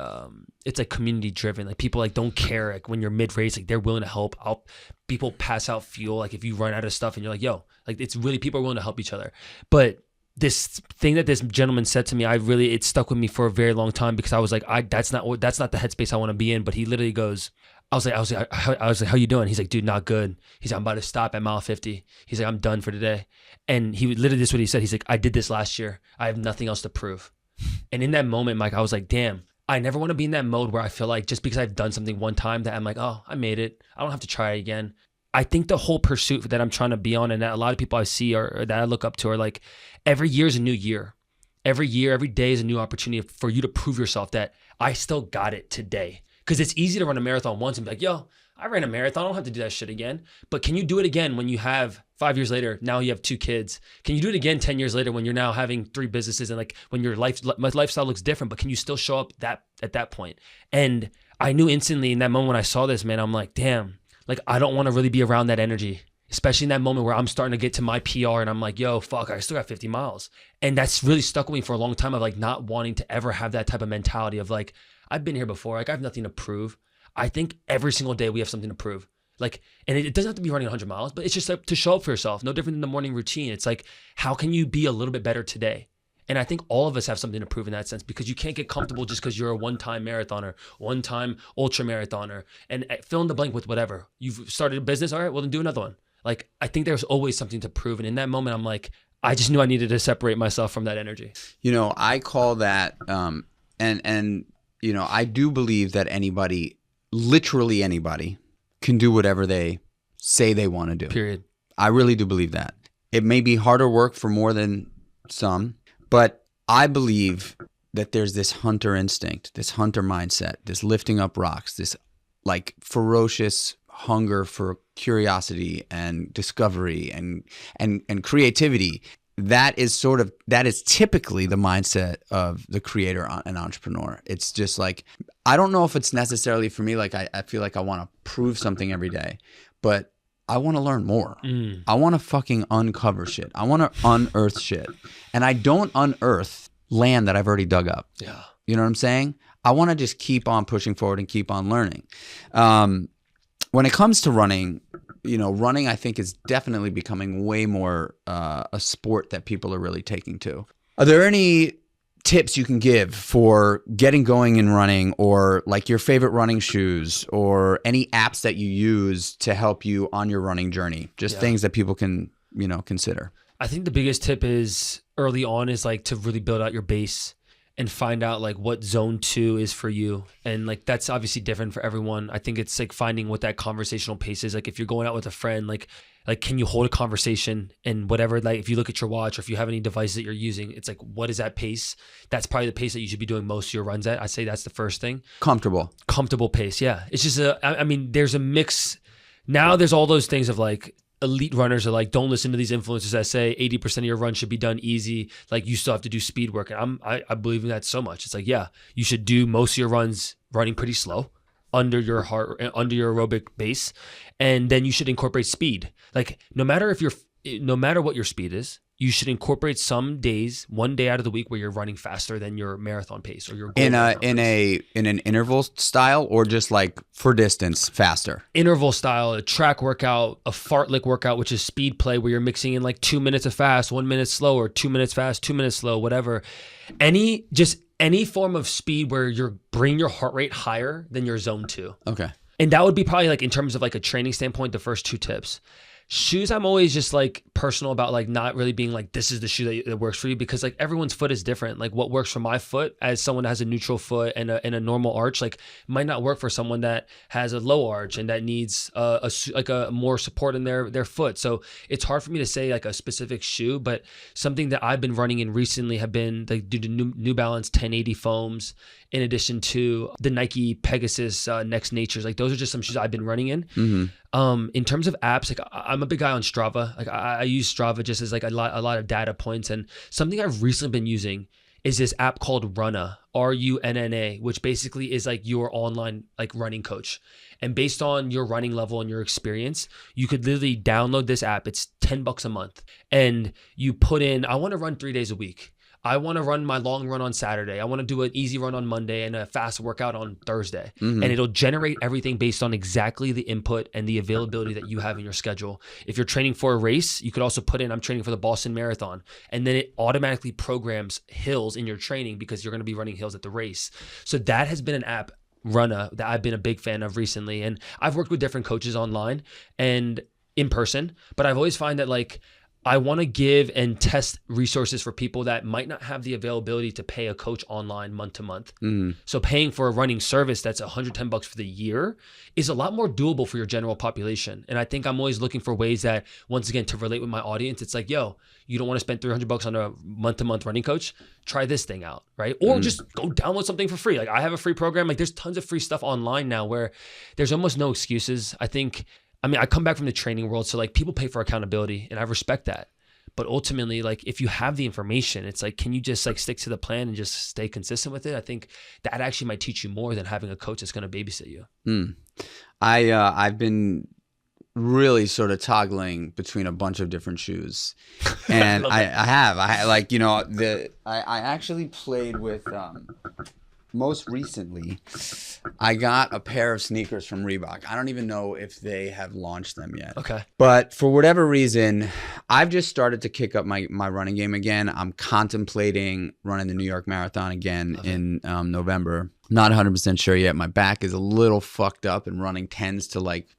Speaker 1: it's like community driven. Like people like don't care. Like when you're mid race, like they're willing to help out. People pass out fuel. Like if you run out of stuff and you're like, yo, like it's really, people are willing to help each other. But this thing that this gentleman said to me, it stuck with me for a very long time, because I was like, that's not the headspace I want to be in. But he literally goes, I was like, how you doing? He's like, dude, not good. He's like, I'm about to stop at mile 50. He's like, I'm done for today. And he literally, this is what he said. He's like, I did this last year. I have nothing else to prove. And in that moment, Mike, I was like, damn, I never want to be in that mode where I feel like just because I've done something one time that I'm like, oh, I made it, I don't have to try it again. I think the whole pursuit that I'm trying to be on, and that a lot of people I see or that I look up to, are like, every year is a new year. Every year, every day is a new opportunity for you to prove yourself that I still got it today. Because it's easy to run a marathon once and be like, yo, I ran a marathon, I don't have to do that shit again. But can you do it again when you have 5 years later, now you have 2 kids? Can you do it again 10 years later when you're now having 3 businesses, and like when your lifestyle looks different, but can you still show up at that point? And I knew instantly in that moment when I saw this, man, I'm like, damn, like I don't want to really be around that energy.
Speaker 2: especially in that moment where I'm starting to get to my PR and I'm like, yo, fuck, I still got 50 miles. And that's really stuck with me for a long time of like not wanting to ever have that type of mentality of like, I've been here before. Like I have nothing to prove. I think every single day we have something to prove. Like, and it doesn't have to be running 100 miles, but it's just like to show up for yourself. No different than the morning routine. It's like, how can you be a little bit better today? And I think all of us have something to prove in that sense, because you can't get comfortable just because you're a one-time marathoner, one-time ultra marathoner, and fill in the blank with whatever. You've started a business. All right, well then do another one. Like, I think there's always something to prove. And in that moment, I'm like, I just knew I needed to separate myself from that energy.
Speaker 1: You know, I call that, and you know, I do believe that anybody, literally anybody, can do whatever they say they want to do.
Speaker 2: Period.
Speaker 1: I really do believe that. It may be harder work for more than some, but I believe that there's this hunter instinct, this hunter mindset, this lifting up rocks, this like ferocious hunger for curiosity and discovery and creativity. That is typically the mindset of the creator and entrepreneur. It's just like, I don't know if it's necessarily for me, like I feel like I want to prove something every day, but I want to learn more. I want to fucking uncover shit. I want to unearth shit. And I don't unearth land that I've already dug up.
Speaker 2: Yeah.
Speaker 1: You know what I'm saying? I want to just keep on pushing forward and keep on learning. When it comes to running, you know, running I think is definitely becoming way more a sport that people are really taking to. Are there any tips you can give for getting going in running, or like your favorite running shoes, or any apps that you use to help you on your running journey? Just things that people can, you know, consider.
Speaker 2: I think the biggest tip is early on is like to really build out your base and find out like what zone 2 is for you. And like, that's obviously different for everyone. I think it's like finding what that conversational pace is. Like if you're going out with a friend, like can you hold a conversation and whatever, like if you look at your watch or if you have any devices that you're using, it's like, what is that pace? That's probably the pace that you should be doing most of your runs at. I say that's the first thing. Comfortable pace. Yeah. It's just I mean, there's a mix. Now there's all those things of like, elite runners are like, don't listen to these influencers that say 80% of your run should be done easy. Like you still have to do speed work. And I believe in that so much. It's like, yeah, you should do most of your runs running pretty slow under your aerobic base. And then you should incorporate speed. Like no matter what your speed is, you should incorporate some days, one day out of the week where you're running faster than your marathon pace or your goal
Speaker 1: in an interval style, or just like for distance faster.
Speaker 2: Interval style, a track workout, a fartlek workout, which is speed play where you're mixing in like 2 minutes of fast, 1 minute slow, or 2 minutes fast, 2 minutes slow, whatever. Any form of speed where you're bringing your heart rate higher than your zone 2.
Speaker 1: Okay.
Speaker 2: And that would be probably like in terms of like a training standpoint, the first 2 tips. Shoes, I'm always just like personal about like not really being like, this is the shoe that works for you, because like everyone's foot is different. Like what works for my foot as someone that has a neutral foot and a normal arch, like might not work for someone that has a low arch and that needs a more support in their foot. So it's hard for me to say like a specific shoe, but something that I've been running in recently have been like due to New Balance 1080 foams, in addition to the Nike Pegasus Next Natures. Like those are just some shoes I've been running in. Mm-hmm. In terms of apps, like I'm a big guy on Strava. Like I use Strava just as like a lot of data points. And something I've recently been using is this app called Runna, RUNNA, which basically is like your online like running coach. And based on your running level and your experience, you could literally download this app. It's $10 a month. And you put in, I want to run 3 days a week. I want to run my long run on Saturday. I want to do an easy run on Monday and a fast workout on Thursday. Mm-hmm. And it'll generate everything based on exactly the input and the availability that you have in your schedule. If you're training for a race, you could also put in, I'm training for the Boston Marathon. And then it automatically programs hills in your training because you're going to be running hills at the race. So that has been an app, Runna, that I've been a big fan of recently. And I've worked with different coaches online and in person, but I've always find that like, I want to give and test resources for people that might not have the availability to pay a coach online month to month. Mm. So paying for a running service that's $110 for the year is a lot more doable for your general population. And I think I'm always looking for ways that, once again, to relate with my audience, it's like, yo, you don't want to spend $300 on a month-to-month running coach? Try this thing out, right? Or just go download something for free. Like I have a free program. Like there's tons of free stuff online now where there's almost no excuses. I come back from the training world, so like people pay for accountability and I respect that. But ultimately, like if you have the information, it's like, can you just like stick to the plan and just stay consistent with it? I think that actually might teach you more than having a coach that's going to babysit you.
Speaker 1: I've been really sort of toggling between a bunch of different shoes, and I like, you know, I actually played with most recently. I got a pair of sneakers from Reebok. I don't even know if they have launched them yet.
Speaker 2: Okay.
Speaker 1: But for whatever reason, I've just started to kick up my running game again. I'm contemplating running the New York Marathon again in November. Not 100% sure yet. My back is a little fucked up, and running tends to like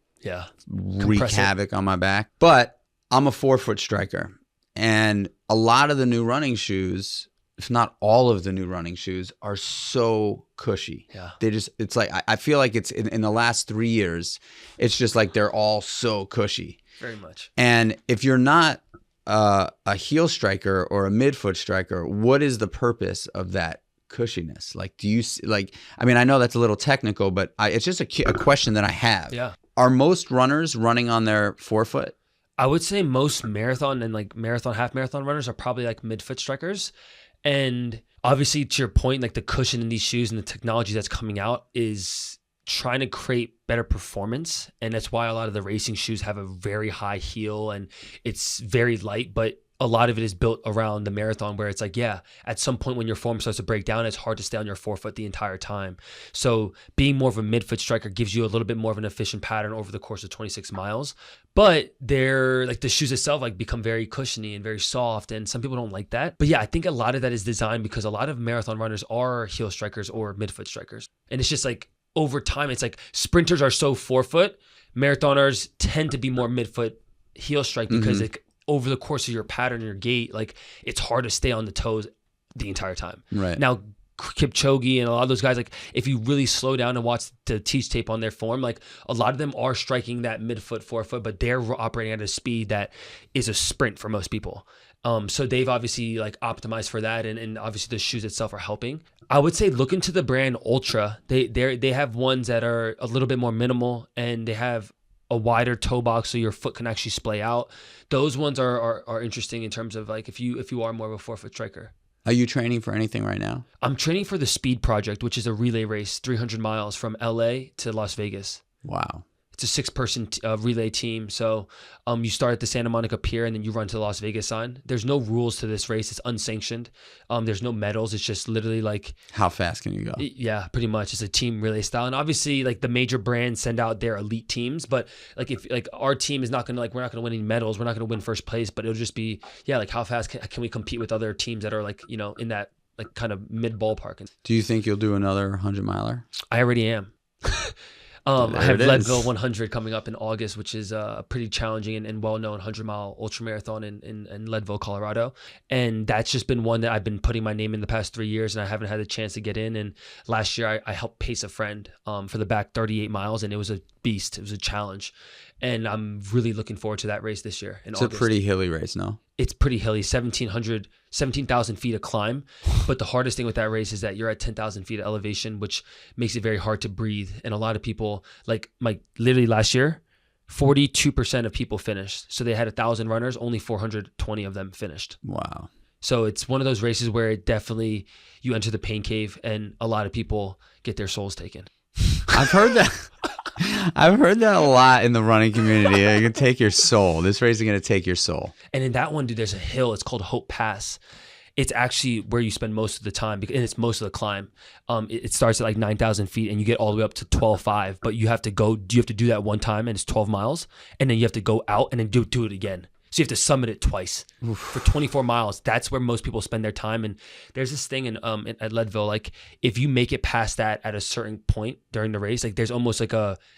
Speaker 1: wreak havoc on my back. But I'm a 4-foot striker, and a lot of the new running shoes, if not all of the new running shoes, are so cushy.
Speaker 2: Yeah.
Speaker 1: It's like, I feel like it's in the last 3 years, it's just like they're all so cushy.
Speaker 2: Very much.
Speaker 1: And if you're not a heel striker or a midfoot striker, what is the purpose of that cushiness? Like, do you like, I mean, I know that's a little technical, but it's just a question that I have.
Speaker 2: Yeah.
Speaker 1: Are most runners running on their forefoot?
Speaker 2: I would say most marathon and like marathon, half marathon runners are probably like midfoot strikers. And obviously, to your point, like the cushion in these shoes and the technology that's coming out is trying to create better performance. And that's why a lot of the racing shoes have a very high heel and it's very light, but a lot of it is built around the marathon where it's like, yeah, at some point when your form starts to break down, it's hard to stay on your forefoot the entire time. So being more of a midfoot striker gives you a little bit more of an efficient pattern over the course of 26 miles. But they're like the shoes itself like become very cushiony and very soft, and some people don't like that. But yeah, I think a lot of that is designed because a lot of marathon runners are heel strikers or midfoot strikers. And it's just like over time, it's like sprinters are so forefoot, marathoners tend to be more midfoot heel strike because over the course of your pattern, your gait, like it's hard to stay on the toes the entire time.
Speaker 1: Right.
Speaker 2: Now, Kipchoge and a lot of those guys, like if you really slow down and watch the teach tape on their form, like a lot of them are striking that midfoot, forefoot, but they're operating at a speed that is a sprint for most people. So they've obviously like optimized for that, and obviously the shoes itself are helping. I would say look into the brand Ultra. They have ones that are a little bit more minimal, and they have a wider toe box so your foot can actually splay out. Those ones are interesting in terms of like if you are more of a 4-foot striker.
Speaker 1: Are you training for anything right now?
Speaker 2: I'm training for the Speed Project, which is a relay race, 300 miles from LA to Las Vegas.
Speaker 1: Wow.
Speaker 2: It's a 6-person relay team. So you start at the Santa Monica Pier and then you run to the Las Vegas sign. There's no rules to this race. It's unsanctioned. There's no medals. It's just literally like...
Speaker 1: How fast can you go?
Speaker 2: Yeah, pretty much. It's a team relay style. And obviously like the major brands send out their elite teams. But like if like our team is not going to like, we're not going to win any medals. We're not going to win first place. But it'll just be, yeah, like how fast can we compete with other teams that are like, you know, in that like kind of mid ballpark.
Speaker 1: Do you think you'll do another 100-miler?
Speaker 2: I already am. I have Leadville 100 coming up in August, which is a pretty challenging and well-known 100-mile ultramarathon in Leadville, Colorado. And that's just been one that I've been putting my name in the past 3 years, and I haven't had the chance to get in. And last year, I helped pace a friend for the back 38 miles, and it was a beast. It was a challenge. And I'm really looking forward to that race this year in August.
Speaker 1: It's a pretty hilly race, no?
Speaker 2: It's pretty hilly, 17,000 feet of climb. But the hardest thing with that race is that you're at 10,000 feet of elevation, which makes it very hard to breathe. And a lot of people, like literally last year, 42% of people finished. So they had 1,000 runners, only 420 of them finished.
Speaker 1: Wow.
Speaker 2: So it's one of those races where it definitely, you enter the pain cave and a lot of people get their souls taken.
Speaker 1: I've heard that. I've heard that a lot in the running community. It can take your soul. This race is going to take your soul.
Speaker 2: And in that one, dude, there's a hill. It's called Hope Pass. It's actually where you spend most of the time, and it's most of the climb. It starts at like 9,000 feet, and you get all the way up to 12,500. But you have to do that one time, and it's 12 miles, and then you have to go out and then do it again. So you have to summit it twice for 24 miles. That's where most people spend their time. And there's this thing at Leadville, like if you make it past that at a certain point during the race, like there's almost like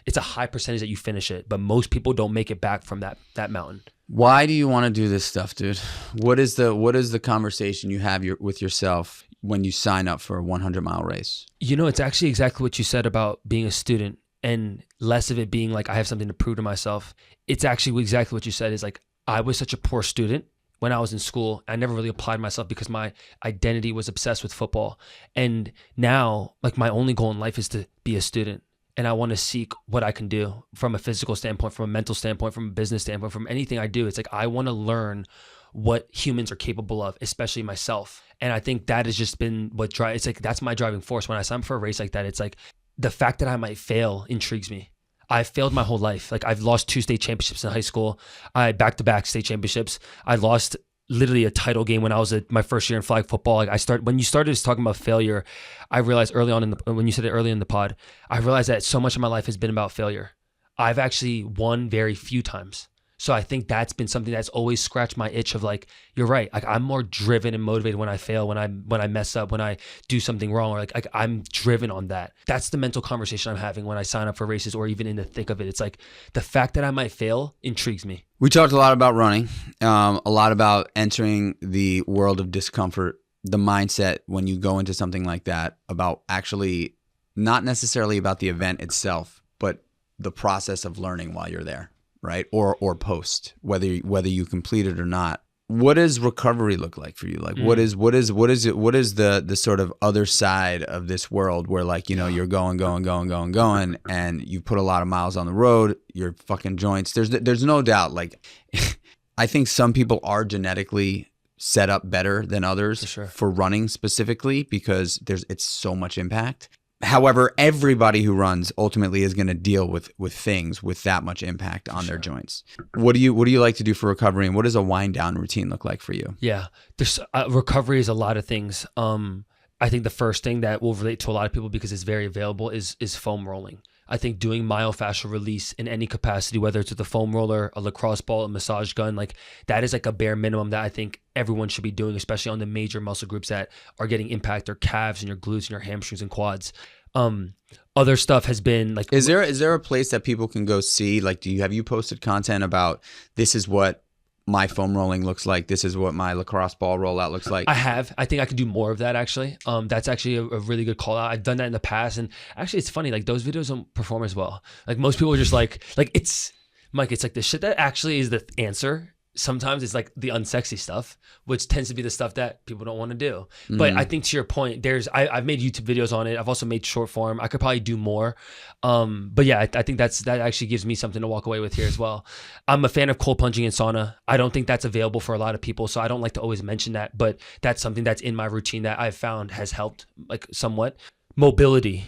Speaker 2: it's a high percentage that you finish it, but most people don't make it back from that mountain.
Speaker 1: Why do you want to do this stuff, dude? What is the conversation you have with yourself when you sign up for a 100-mile race? You know,
Speaker 2: it's actually exactly what you said about being a student and less of it being like, I have something to prove to myself. It's actually exactly what you said is like, I was such a poor student when I was in school. I never really applied myself because my identity was obsessed with football. And now, like my only goal in life is to be a student. And I want to seek what I can do from a physical standpoint, from a mental standpoint, from a business standpoint, from anything I do. It's like, I want to learn what humans are capable of, especially myself. And I think that has just been it's like, that's my driving force. When I sign up for a race like that, it's like the fact that I might fail intrigues me. I failed my whole life. Like I've lost 2 state championships in high school. I had back-to-back state championships. I lost literally a title game when I was my first year in flag football. Like when you started talking about failure, I realized early on when you said it early in the pod, I realized that so much of my life has been about failure. I've actually won very few times. So I think that's been something that's always scratched my itch of like, you're right. Like I'm more driven and motivated when I fail, when I mess up, when I do something wrong, or like I'm driven on that. That's the mental conversation I'm having when I sign up for races or even in the thick of it. It's like the fact that I might fail intrigues me.
Speaker 1: We talked a lot about running, a lot about entering the world of discomfort, the mindset when you go into something like that, about actually not necessarily about the event itself, but the process of learning while you're there. Right? Or post, whether you complete it or not. What does recovery look like for you? Like what is the sort of other side of this world where like, you know, you're going, and you put a lot of miles on the road, your fucking joints. There's no doubt. Like I think some people are genetically set up better than others for running specifically because it's so much impact. However, everybody who runs ultimately is going to deal with things with that much impact on their joints. What do you like to do for recovery, and what does a wind down routine look like for you?
Speaker 2: Yeah, there's recovery is a lot of things. I think the first thing that will relate to a lot of people because it's very available is foam rolling. I think doing myofascial release in any capacity, whether it's with a foam roller, a lacrosse ball, a massage gun, like that is like a bare minimum that I think everyone should be doing, especially on the major muscle groups that are getting impact, their calves and your glutes and your hamstrings and quads. Other stuff has been like,
Speaker 1: is there a place that people can go see? Like, have you posted content about this is what my foam rolling looks like, this is what my lacrosse ball rollout looks like?
Speaker 2: I have. I think I could do more of that actually. That's actually a really good call out. I've done that in the past, and actually it's funny, like those videos don't perform as well. Like most people are just like it's Mike, it's like the shit that actually is the answer. Sometimes it's like the unsexy stuff, which tends to be the stuff that people don't want to do. Mm-hmm. But I think to your point, I've made YouTube videos on it. I've also made short form. I could probably do more. But yeah, I think that actually gives me something to walk away with here as well. I'm a fan of cold plunging and sauna. I don't think that's available for a lot of people, so I don't like to always mention that, but that's something that's in my routine that I've found has helped like somewhat. Mobility.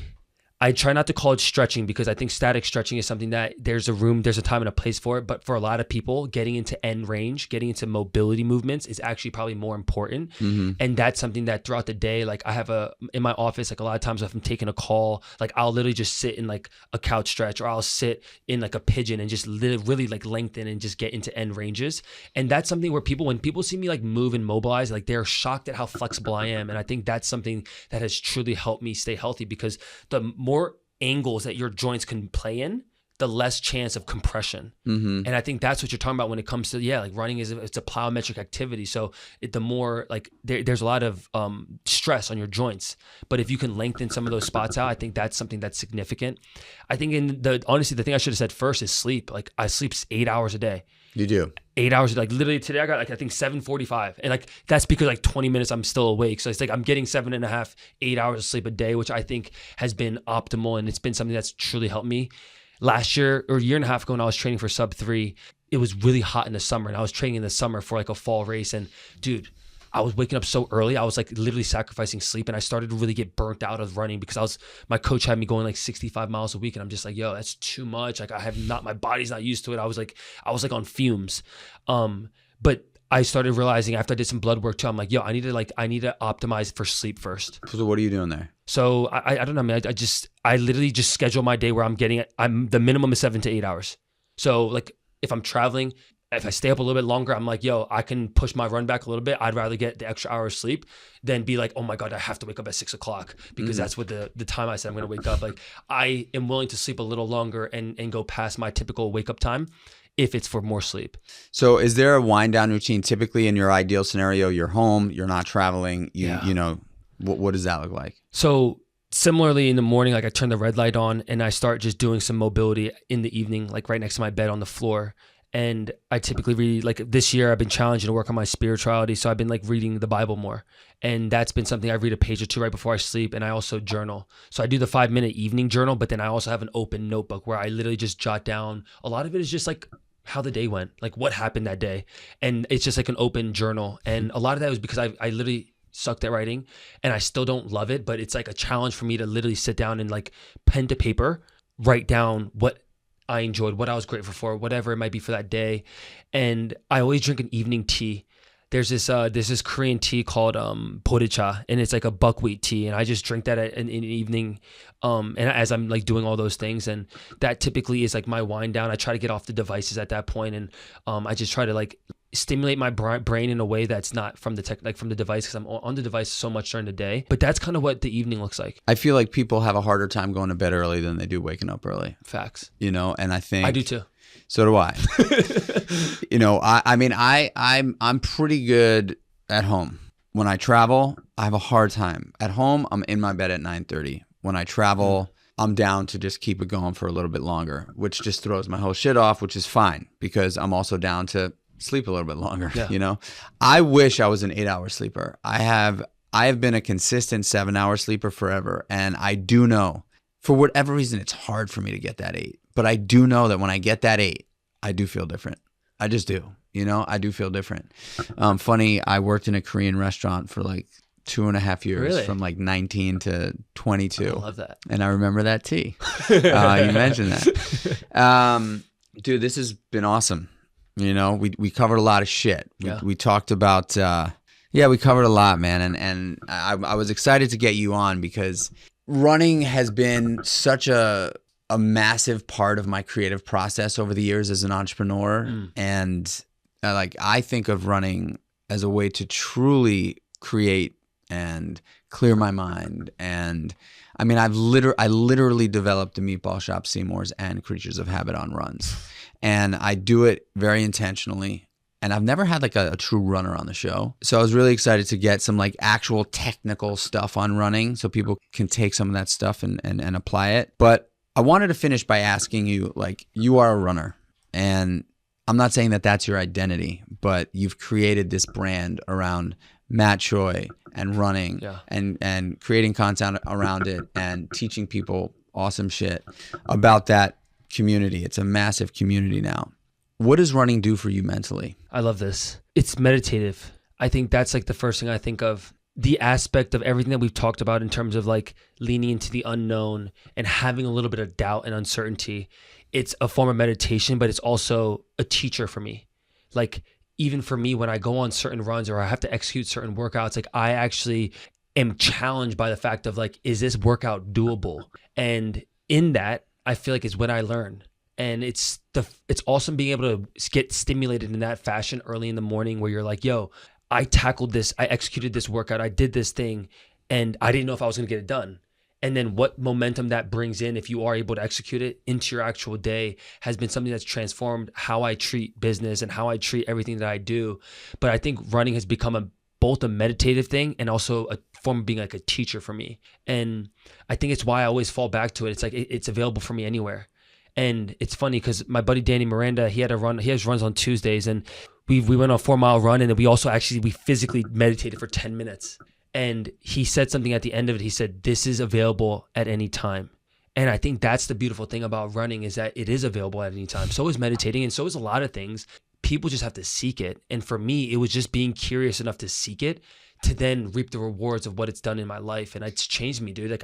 Speaker 2: I try not to call it stretching because I think static stretching is something that there's a time and a place for it. But for a lot of people, getting into end range, getting into mobility movements is actually probably more important. Mm-hmm. And that's something that throughout the day, like I have in my office, like a lot of times if I'm taking a call, like I'll literally just sit in like a couch stretch, or I'll sit in like a pigeon and just really like lengthen and just get into end ranges. And that's something where when people see me like move and mobilize, like they're shocked at how flexible I am. And I think that's something that has truly helped me stay healthy, because the more angles that your joints can play in, the less chance of compression. Mm-hmm. And I think that's what you're talking about when it comes to, like running it's a plyometric activity. So the more like there's a lot of stress on your joints, but if you can lengthen some of those spots out, I think that's something that's significant. I think honestly, the thing I should have said first is sleep. Like I sleep 8 hours a day.
Speaker 1: You do
Speaker 2: 8 hours. Like literally today I got like, I think 7:45, and like, that's because like 20 minutes I'm still awake. So it's like, I'm getting 7.5, 8 hours of sleep a day, which I think has been optimal. And it's been something that's truly helped me. Last year or a year and a half ago when I was training for sub 3, it was really hot in the summer, and I was training in the summer for like a fall race. And dude, I was waking up so early. I was like literally sacrificing sleep, and I started to really get burnt out of running because my coach had me going like 65 miles a week, and I'm just like, yo, that's too much. Like my body's not used to it. I was like on fumes. But I started realizing after I did some blood work too, I'm like, yo, I need to optimize for sleep first.
Speaker 1: So what are you doing there?
Speaker 2: So I don't know, man. I literally just schedule my day where the minimum is 7 to 8 hours. So like if I'm traveling, if I stay up a little bit longer, I'm like, yo, I can push my run back a little bit. I'd rather get the extra hour of sleep than be like, oh my God, I have to wake up at 6 o'clock because that's what the time I said I'm going to wake up. Like I am willing to sleep a little longer and go past my typical wake up time if it's for more sleep. So
Speaker 1: is there a wind down routine? Typically in your ideal scenario, you're home, you're not traveling, you know, what does that look like? So similarly in the morning, like I turn the red light on and I start just doing some mobility in the evening, like right next to my bed on the floor. And I typically read, like this year I've been challenged to work on my spirituality. So I've been like reading the Bible more. And that's been something I read a page or two right before I sleep. And I also journal. So I do the 5-minute evening journal, but then I also have an open notebook where I literally just jot down. A lot of it is just like how the day went, like what happened that day. And it's just like an open journal. And a lot of that was because I literally sucked at writing and I still don't love it, but it's like a challenge for me to literally sit down and like pen to paper, write down what
Speaker 2: I enjoyed, what I was grateful for, whatever it might be for that day. And I always drink an evening tea. There's this Korean tea called borecha, and it's like a buckwheat tea, and I just drink that in the evening, and as I'm like doing all those things, and that typically is like my wind down. I try to get off the devices at that point, and I just try to like stimulate my brain in a way that's not from the from the device, because I'm on the device so much during the day. But that's kind of what the evening looks like.
Speaker 1: I feel like people have a harder time going to bed early than they do waking up early.
Speaker 2: Facts.
Speaker 1: And I think
Speaker 2: I do too.
Speaker 1: So do I. I'm pretty good at home. When I travel, I have a hard time. At home, I'm in my bed at 9:30. When I travel, I'm down to just keep it going for a little bit longer, which just throws my whole shit off, which is fine because I'm also down to sleep a little bit longer.
Speaker 2: Yeah.
Speaker 1: I wish I was an 8-hour sleeper. I have been a consistent 7-hour sleeper forever. And I do know, for whatever reason, it's hard for me to get that 8. But I do know that when I get that 8, I do feel different. I just do. I do feel different. Funny, I worked in a Korean restaurant for like 2.5 years,
Speaker 2: really?
Speaker 1: From like 19 to 22.
Speaker 2: I love that.
Speaker 1: And I remember that tea. You mentioned that. Dude, this has been awesome. We covered a lot of shit. We talked about, we covered a lot, man. And I was excited to get you on because running has been such a massive part of my creative process over the years as an entrepreneur. And I think of running as a way to truly create and clear my mind. And I mean, I literally developed the Meatball Shop Seymour's and Creatures of Habit on runs. And I do it very intentionally. And I've never had like a true runner on the show. So I was really excited to get some like actual technical stuff on running so people can take some of that stuff and apply it. But I wanted to finish by asking you, like, you are a runner. And I'm not saying that that's your identity, but you've created this brand around Matt Choi and running and creating content around it and teaching people awesome shit about that community. It's a massive community now. What does running do for you mentally?
Speaker 2: I love this. It's meditative. I think that's like the first thing I think of. The aspect of everything that we've talked about in terms of like leaning into the unknown and having a little bit of doubt and uncertainty. It's a form of meditation, but it's also a teacher for me. Like even for me, when I go on certain runs or I have to execute certain workouts, like I actually am challenged by the fact of like, is this workout doable? And in that, I feel like is when I learn. And it's awesome being able to get stimulated in that fashion early in the morning where you're like, yo, I tackled this, I executed this workout, I did this thing, and I didn't know if I was gonna get it done. And then what momentum that brings in if you are able to execute it into your actual day has been something that's transformed how I treat business and how I treat everything that I do. But I think running has become both a meditative thing and also a form of being like a teacher for me. And I think it's why I always fall back to it. It's like it's available for me anywhere. And it's funny because my buddy Danny Miranda, he has runs on Tuesdays, and we went on a 4-mile run, and then we physically meditated for 10 minutes. And he said something at the end of it. He said, this is available at any time. And I think that's the beautiful thing about running is that it is available at any time. So is meditating, and so is a lot of things. People just have to seek it. And for me, it was just being curious enough to seek it to then reap the rewards of what it's done in my life. And it's changed me, dude. Like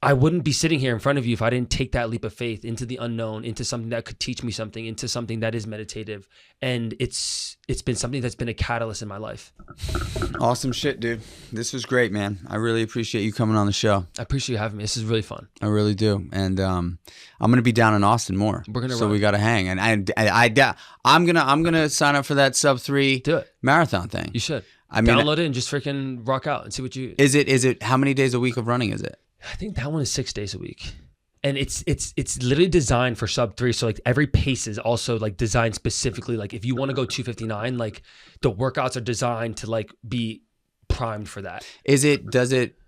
Speaker 2: I wouldn't be sitting here in front of you if I didn't take that leap of faith into the unknown, into something that could teach me something, into something that is meditative. And it's been something that's been a catalyst in my life.
Speaker 1: Awesome shit, dude. This was great, man. I really appreciate you coming on the show.
Speaker 2: I appreciate you having me. This is really fun.
Speaker 1: I really do. And I'm gonna be down in Austin more. So we gotta hang. And I'm gonna sign up for that sub-3 marathon thing.
Speaker 2: You should. Download it and just freaking rock out and see what you.
Speaker 1: Is it how many days a week of running is it?
Speaker 2: I think that one is 6 days a week. And it's literally designed for sub-3. So like every pace is also like designed specifically. Like if you want to go 2:59, like the workouts are designed to like be primed for that.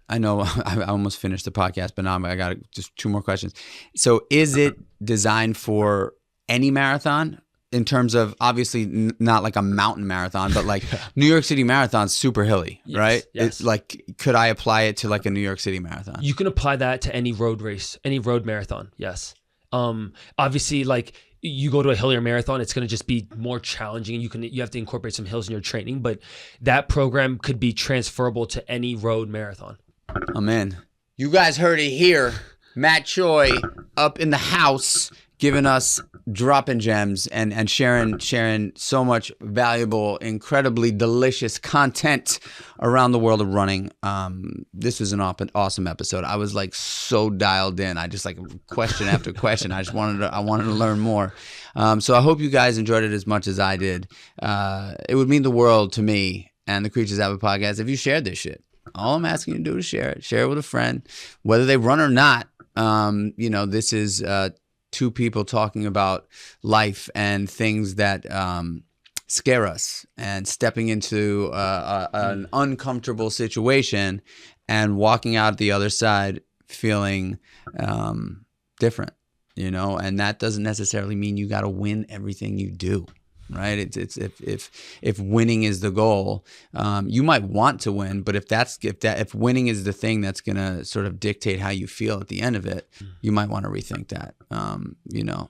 Speaker 2: I know I almost finished the podcast, but now I got just 2 more questions. So is it designed for any marathon? In terms of obviously not like a mountain marathon, but like New York City Marathon's super hilly, right? Yes.
Speaker 1: It's like, could I apply it to like a New York City Marathon?
Speaker 2: You can apply that to any road race, any road marathon. Yes. Obviously, like you go to a hillier marathon, it's going to just be more challenging. You have to incorporate some hills in your training, but that program could be transferable to any road marathon.
Speaker 1: I'm in. You guys heard it here. Matt Choi up in the house. giving us dropping gems and sharing so much valuable, incredibly delicious content around the world of running. This was an awesome episode. I was like so dialed in. I just like question after question. I wanted to learn more. So I hope you guys enjoyed it as much as I did. It would mean the world to me and the Creatures Have a Podcast if you shared this shit. All I'm asking you to do is share it. Share it with a friend, whether they run or not. This is two people talking about life and things that scare us, and stepping into an uncomfortable situation and walking out the other side feeling different, and that doesn't necessarily mean you got to win everything you do. Right? It's if winning is the goal, you might want to win, but if winning is the thing that's gonna sort of dictate how you feel at the end of it, you might want to rethink that.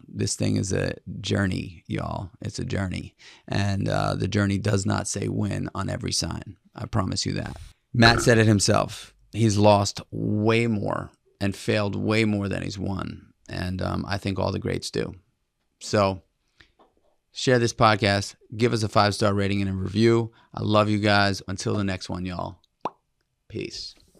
Speaker 1: This thing is a journey, y'all. It's a journey, and the journey does not say win on every sign. I promise you that. Matt said it himself. He's lost way more and failed way more than he's won, and I think all the greats do. So. Share this podcast. Give us a 5-star rating and a review. I love you guys. Until the next one, y'all. Peace.